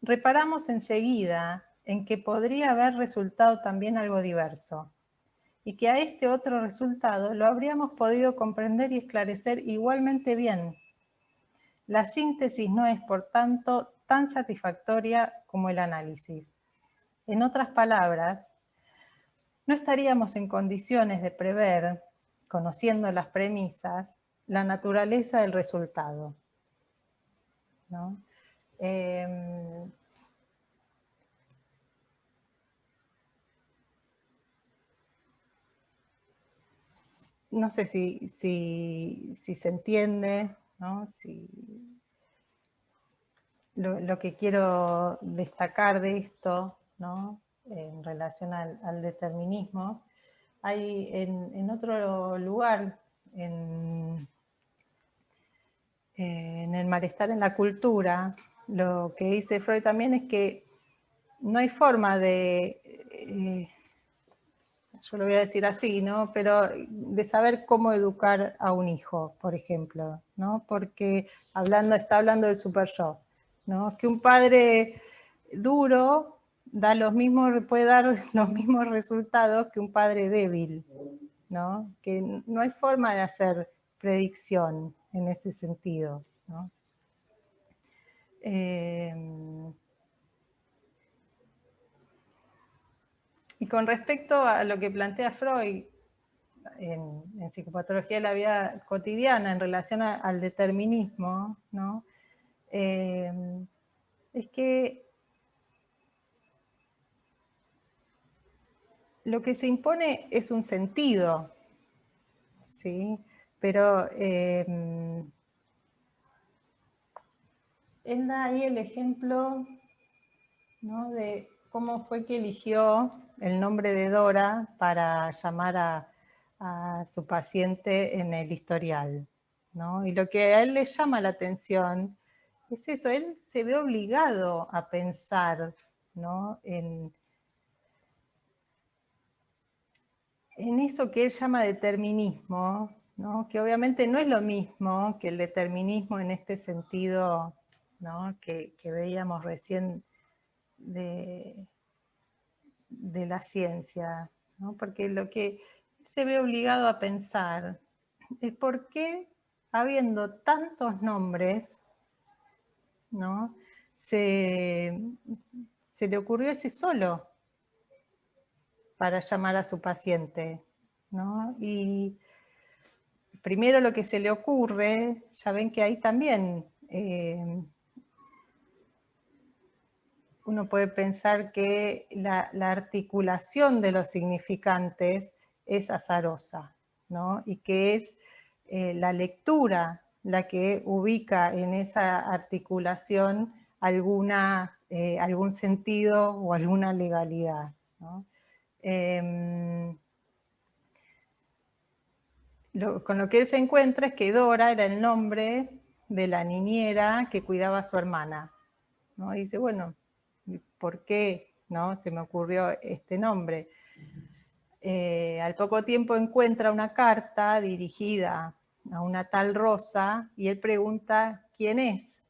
Reparamos enseguida en que podría haber resultado también algo diverso, y que a este otro resultado lo habríamos podido comprender y esclarecer igualmente bien. La síntesis no es, por tanto, tan satisfactoria como el análisis. En otras palabras, no estaríamos en condiciones de prever, conociendo las premisas, la naturaleza del resultado, ¿no? No sé si se entiende, ¿no? Lo que quiero destacar de esto, ¿no? En relación al determinismo. Hay en otro lugar, en el malestar en la cultura, lo que dice Freud también es que no hay forma de, yo lo voy a decir así, ¿no? Pero de saber cómo educar a un hijo, por ejemplo, ¿no? Porque está hablando del super yo, ¿no? Que un padre duro puede dar los mismos resultados que un padre débil, ¿no? Que no hay forma de hacer predicción en ese sentido, ¿no? Y con respecto a lo que plantea Freud en psicopatología de la vida cotidiana en relación al determinismo, ¿no? Es que lo que se impone es un sentido, ¿sí? Pero él da ahí el ejemplo, ¿no? De cómo fue que eligió el nombre de Dora para llamar a su paciente en el historial, ¿no? Y lo que a él le llama la atención es eso, él se ve obligado a pensar, ¿no? en eso que él llama determinismo, ¿no? Que obviamente no es lo mismo que el determinismo en este sentido, ¿no? que veíamos recién de la ciencia, ¿no? Porque lo que se ve obligado a pensar es por qué, habiendo tantos nombres, ¿no? se le ocurrió ese solo para llamar a su paciente, ¿no? Y primero lo que se le ocurre, ya ven que ahí también uno puede pensar que la articulación de los significantes es azarosa, ¿no? Y que es la lectura la que ubica en esa articulación algún sentido o alguna legalidad, ¿no? Con lo que él se encuentra es que Dora era el nombre de la niñera que cuidaba a su hermana, ¿no? Y dice, bueno, ¿por qué, no? Se me ocurrió este nombre. Al poco tiempo encuentra una carta dirigida a una tal Rosa y él pregunta quién es,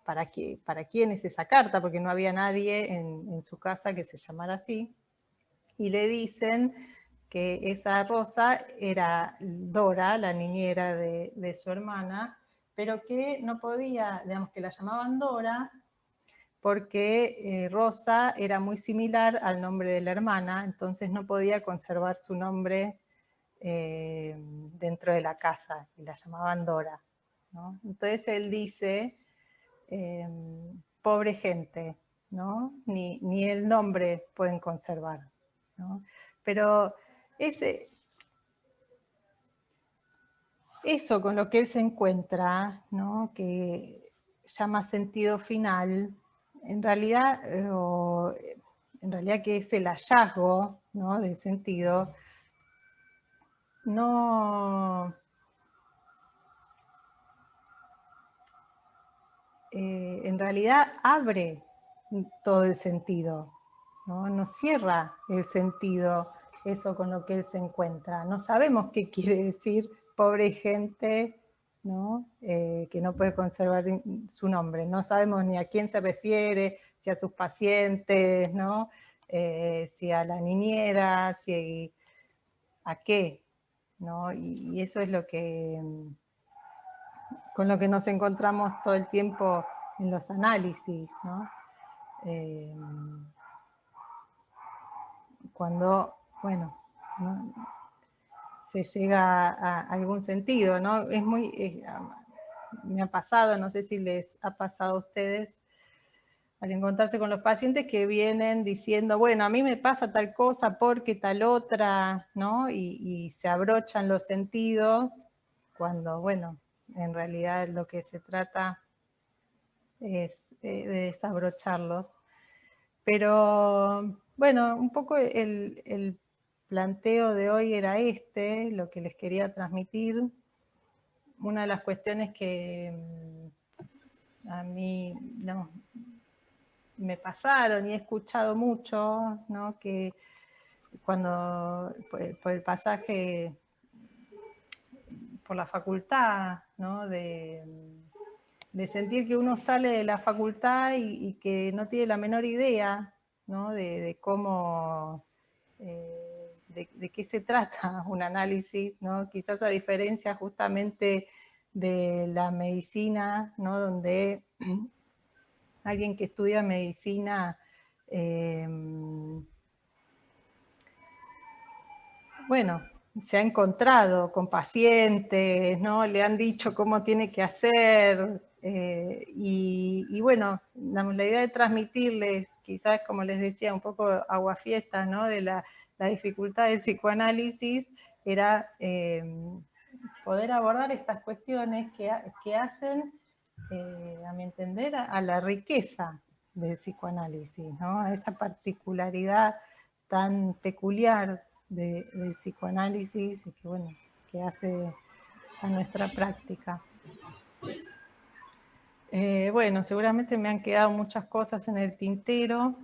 para quién es esa carta, porque no había nadie en su casa que se llamara así. Y le dicen que esa Rosa era Dora, la niñera de su hermana, pero que no podía, digamos que la llamaban Dora, porque Rosa era muy similar al nombre de la hermana, entonces no podía conservar su nombre dentro de la casa, y la llamaban Dora, ¿no? Entonces él dice, pobre gente, ¿no? Ni el nombre pueden conservar, ¿no? Pero eso con lo que él se encuentra, ¿no? Que llama sentido final, en realidad que es el hallazgo, ¿no? del sentido, no en realidad abre todo el sentido, ¿no? No cierra el sentido eso con lo que él se encuentra. No sabemos qué quiere decir pobre gente, ¿no? Que no puede conservar su nombre. No sabemos ni a quién se refiere, si a sus pacientes, ¿no? Si a la niñera, si a qué, ¿no? Y eso es lo que, con lo que nos encontramos todo el tiempo en los análisis, ¿no? Cuando, bueno, ¿no? Se llega a algún sentido, ¿no? Es muy, me ha pasado, no sé si les ha pasado a ustedes, al encontrarse con los pacientes que vienen diciendo, bueno, a mí me pasa tal cosa porque tal otra, ¿no? Y se abrochan los sentidos, cuando, bueno, en realidad lo que se trata es de desabrocharlos. Pero, bueno, un poco el planteo de hoy era lo que les quería transmitir. Una de las cuestiones que a mí no, me pasaron y he escuchado mucho, ¿no? Que cuando por el pasaje por la facultad, ¿no? De sentir que uno sale de la facultad y que no tiene la menor idea, ¿no? De cómo, de qué se trata un análisis, ¿no? Quizás a diferencia justamente de la medicina, ¿no? Donde alguien que estudia medicina, bueno, se ha encontrado con pacientes, ¿no? Le han dicho cómo tiene que hacer, y bueno, la idea de transmitirles, quizás como les decía, un poco aguafiestas, ¿no? De la dificultad del psicoanálisis, era poder abordar estas cuestiones que hacen, a mi entender, a la riqueza del psicoanálisis, ¿no? A esa particularidad tan peculiar del psicoanálisis y que, bueno, que hace a nuestra práctica. Bueno, seguramente me han quedado muchas cosas en el tintero.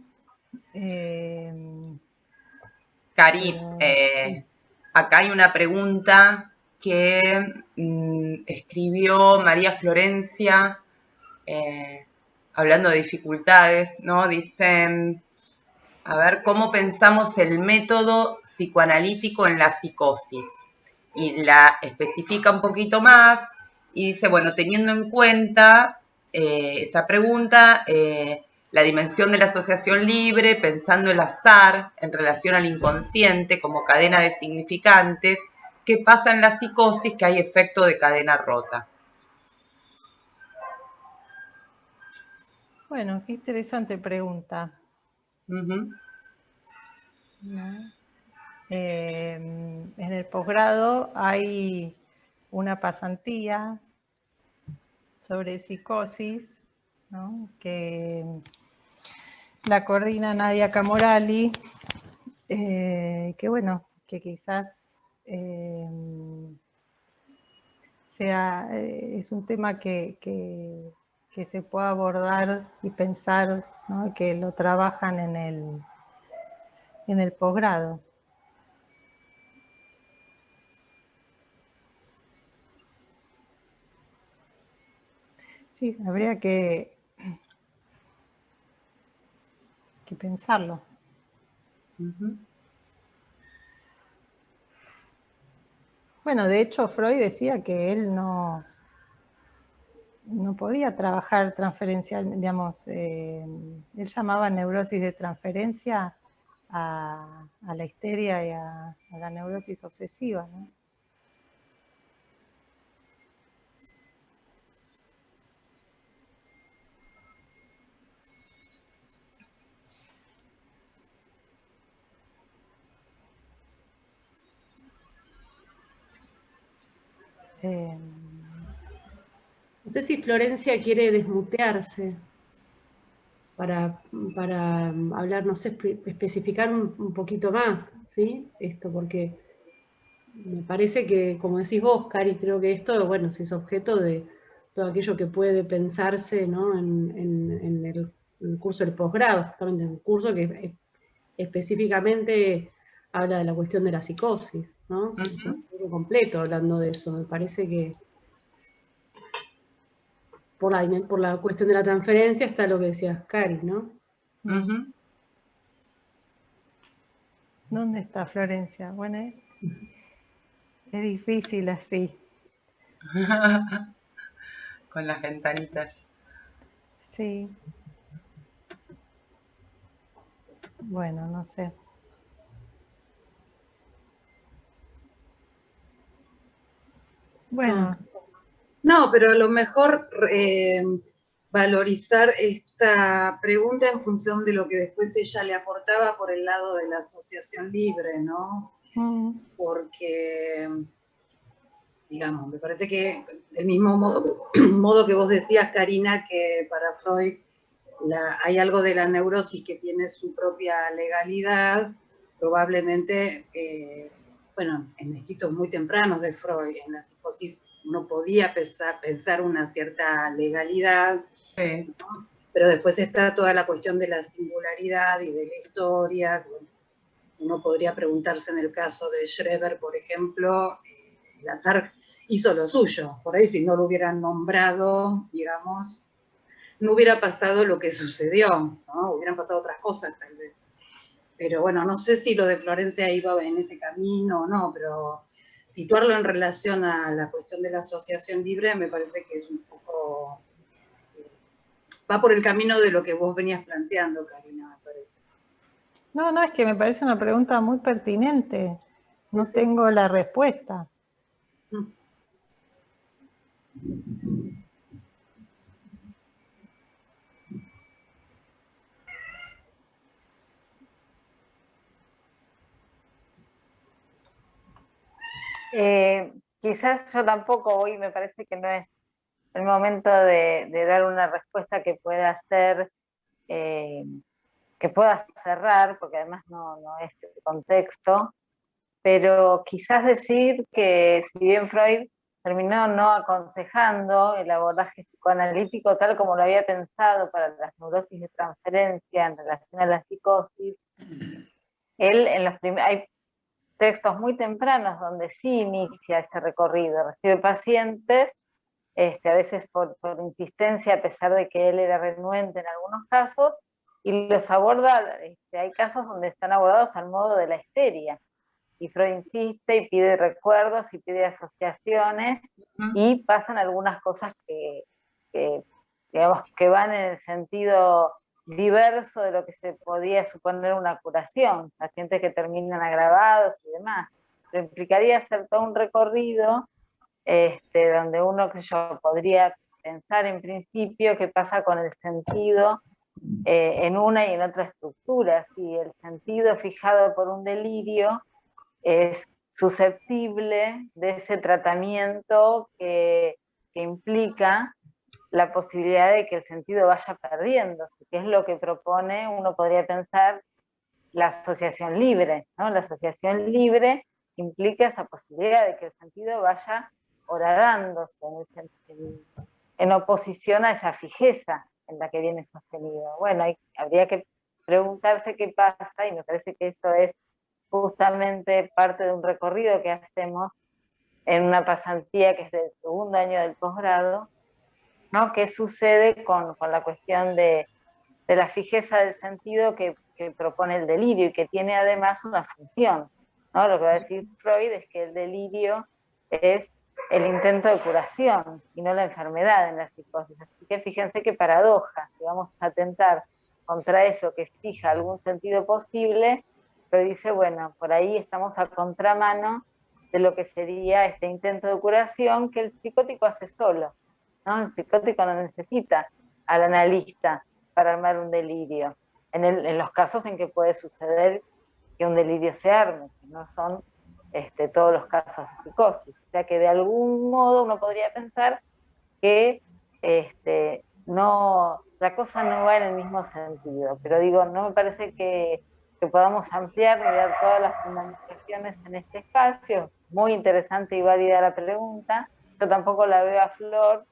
Cari, Sí. acá hay una pregunta que escribió María Florencia, hablando de dificultades, ¿no? Dicen, a ver, ¿cómo pensamos el método psicoanalítico en la psicosis? Y la especifica un poquito más y dice, bueno, teniendo en cuenta esa pregunta, la dimensión de la asociación libre, pensando el azar en relación al inconsciente como cadena de significantes, ¿qué pasa en la psicosis que hay efecto de cadena rota? Bueno, qué interesante pregunta. Uh-huh. ¿No? En el posgrado hay una pasantía sobre psicosis, ¿no? Que la coordina Nadia Camorali, que bueno, que quizás es un tema que se pueda abordar y pensar, ¿no? Que lo trabajan en el posgrado. Sí, habría que pensarlo. Uh-huh. Bueno, de hecho Freud decía que él no podía trabajar transferencial, digamos, él llamaba neurosis de transferencia a la histeria y a la neurosis obsesiva, ¿no? No sé si Florencia quiere desmutearse para hablar, no sé, especificar un poquito más, ¿sí? Esto, porque me parece que, como decís vos, Cari, creo que esto, bueno, si es objeto de todo aquello que puede pensarse, ¿no? en el curso del posgrado, justamente en un curso que específicamente habla de la cuestión de la psicosis, ¿no? Todo completo hablando de eso. Me parece que por la cuestión de la transferencia está lo que decías, Cari, ¿no? ¿Dónde está Florencia? Bueno, es difícil así. Con las ventanitas. Sí. Bueno, no sé. Bueno. No, pero a lo mejor valorizar esta pregunta en función de lo que después ella le aportaba por el lado de la asociación libre, ¿no? Porque, digamos, me parece que del mismo modo que vos decías, Karina, que para Freud hay algo de la neurosis que tiene su propia legalidad, probablemente, bueno, en escritos muy tempranos de Freud, en la psicosis, uno podía pensar una cierta legalidad, sí. ¿no? Pero después está toda la cuestión de la singularidad y de la historia. Uno podría preguntarse en el caso de Schreber, por ejemplo, el azar hizo lo suyo. Por ahí, si no lo hubieran nombrado, digamos, no hubiera pasado lo que sucedió, ¿no? Hubieran pasado otras cosas tal vez. Pero bueno, no sé si lo de Florencia iba en ese camino o no, pero situarlo en relación a la cuestión de la asociación libre me parece que es un poco... va por el camino de lo que vos venías planteando, Karina, me parece. No, no, es que me parece una pregunta muy pertinente. No tengo la respuesta. Quizás yo tampoco hoy me parece que no es el momento de dar una respuesta que pueda ser, que pueda cerrar, porque además no es el contexto, pero quizás decir que si bien Freud terminó no aconsejando el abordaje psicoanalítico tal como lo había pensado para las neurosis de transferencia en relación a la psicosis, él en los hay textos muy tempranos donde sí inicia ese recorrido, recibe pacientes, a veces por insistencia, a pesar de que él era renuente en algunos casos, y los aborda, hay casos donde están abordados al modo de la histeria, y Freud insiste y pide recuerdos y pide asociaciones, y pasan algunas cosas que digamos, que van en el sentido diverso de lo que se podía suponer una curación, pacientes que terminan agravados y demás, pero implicaría hacer todo un recorrido donde uno, que yo podría pensar en principio qué pasa con el sentido en una y en otra estructura, si el sentido fijado por un delirio es susceptible de ese tratamiento que implica la posibilidad de que el sentido vaya perdiéndose, que es lo que propone, uno podría pensar, la asociación libre, ¿no? La asociación libre implica esa posibilidad de que el sentido vaya horadándose en oposición a esa fijeza en la que viene sostenido. Bueno, habría que preguntarse qué pasa, y me parece que eso es justamente parte de un recorrido que hacemos en una pasantía que es del segundo año del posgrado, ¿no? ¿Qué sucede con la cuestión de la fijeza del sentido que propone el delirio y que tiene además una función, ¿no? Lo que va a decir Freud es que el delirio es el intento de curación y no la enfermedad en la psicosis. Así que fíjense qué paradoja, si vamos a atentar contra eso que fija algún sentido posible, pero dice, bueno, por ahí estamos a contramano de lo que sería este intento de curación que el psicótico hace solo, ¿no? El psicótico no necesita al analista para armar un delirio, en los casos en que puede suceder que un delirio se arme, que no son todos los casos de psicosis. O sea que de algún modo uno podría pensar que la cosa no va en el mismo sentido, pero digo, no me parece que podamos ampliar ni dar todas las fundamentaciones en este espacio. Muy interesante y válida la pregunta. Yo tampoco la veo a Flor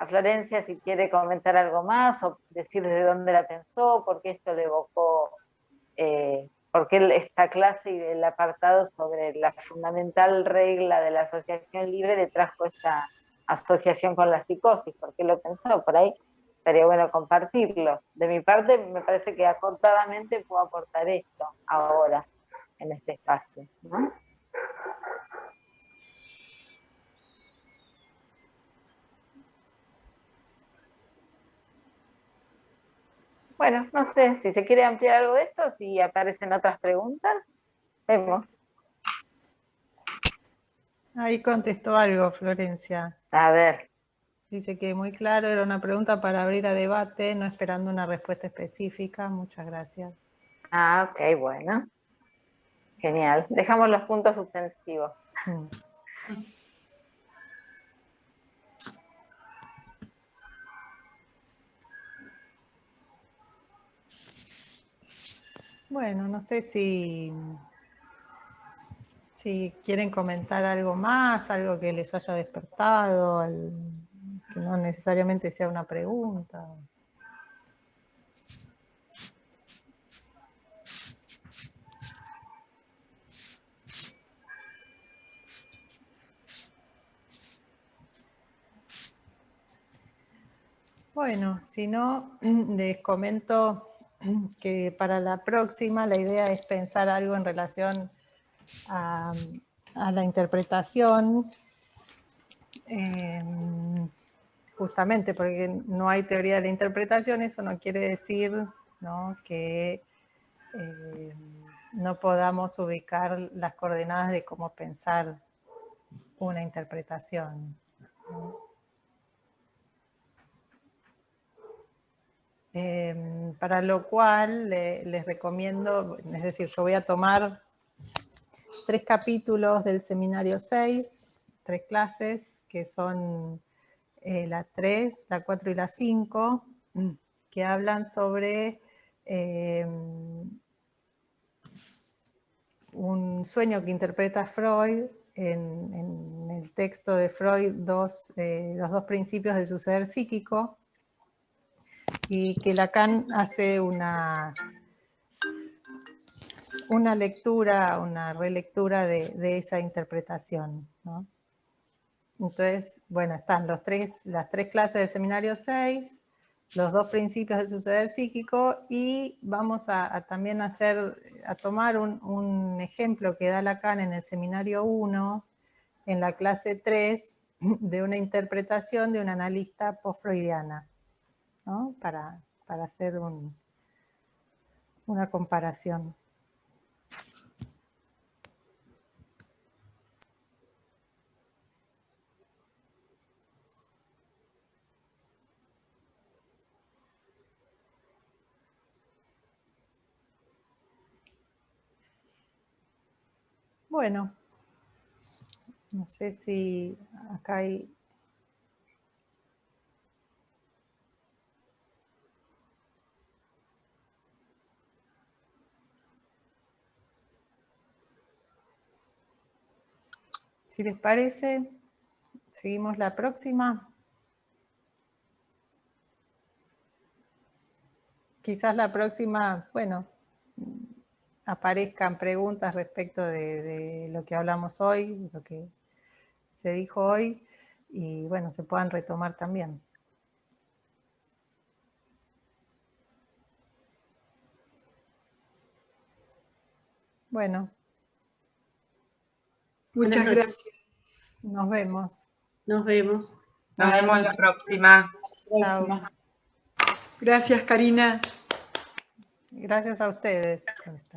a Florencia si quiere comentar algo más o decir de dónde la pensó, por qué esto le evocó, por qué esta clase y el apartado sobre la fundamental regla de la asociación libre le trajo esta asociación con la psicosis, por qué lo pensó, por ahí estaría bueno compartirlo. De mi parte, me parece que acotadamente puedo aportar esto ahora, en este espacio, ¿no? Bueno, no sé si se quiere ampliar algo de esto, si aparecen otras preguntas, vemos. Ahí contestó algo, Florencia. A ver. Dice que muy claro, era una pregunta para abrir a debate, no esperando una respuesta específica. Muchas gracias. Ah, ok, bueno. Genial. Dejamos los puntos suspensivos. Bueno, no sé si quieren comentar algo más, algo que les haya despertado, que no necesariamente sea una pregunta. Bueno, si no, les comento que para la próxima la idea es pensar algo en relación a la interpretación, justamente porque no hay teoría de la interpretación. Eso no quiere decir, ¿no?, que no podamos ubicar las coordenadas de cómo pensar una interpretación, ¿no? Para lo cual les recomiendo, es decir, yo voy a tomar 3 capítulos del seminario 6, 3 clases, que son la 3, la 4 y la 5, que hablan sobre un sueño que interpreta Freud en el texto de Freud, los 2 principios del suceder psíquico, y que Lacan hace una lectura, una relectura de esa interpretación, ¿no? Entonces, bueno, están las 3 clases del seminario 6, los 2 principios del suceder psíquico, y vamos también a tomar un ejemplo que da Lacan en el seminario 1, en la clase 3, de una interpretación de una analista post-freudiana, ¿no? Para hacer una comparación. Bueno, no sé si acá hay... Si les parece, seguimos la próxima. Quizás la próxima, bueno, aparezcan preguntas respecto de lo que hablamos hoy, lo que se dijo hoy, y bueno, se puedan retomar también. Bueno. Muchas gracias. Nos vemos. Nos vemos. Nos vemos la próxima. Chao. Gracias, Karina. Gracias a ustedes por estar.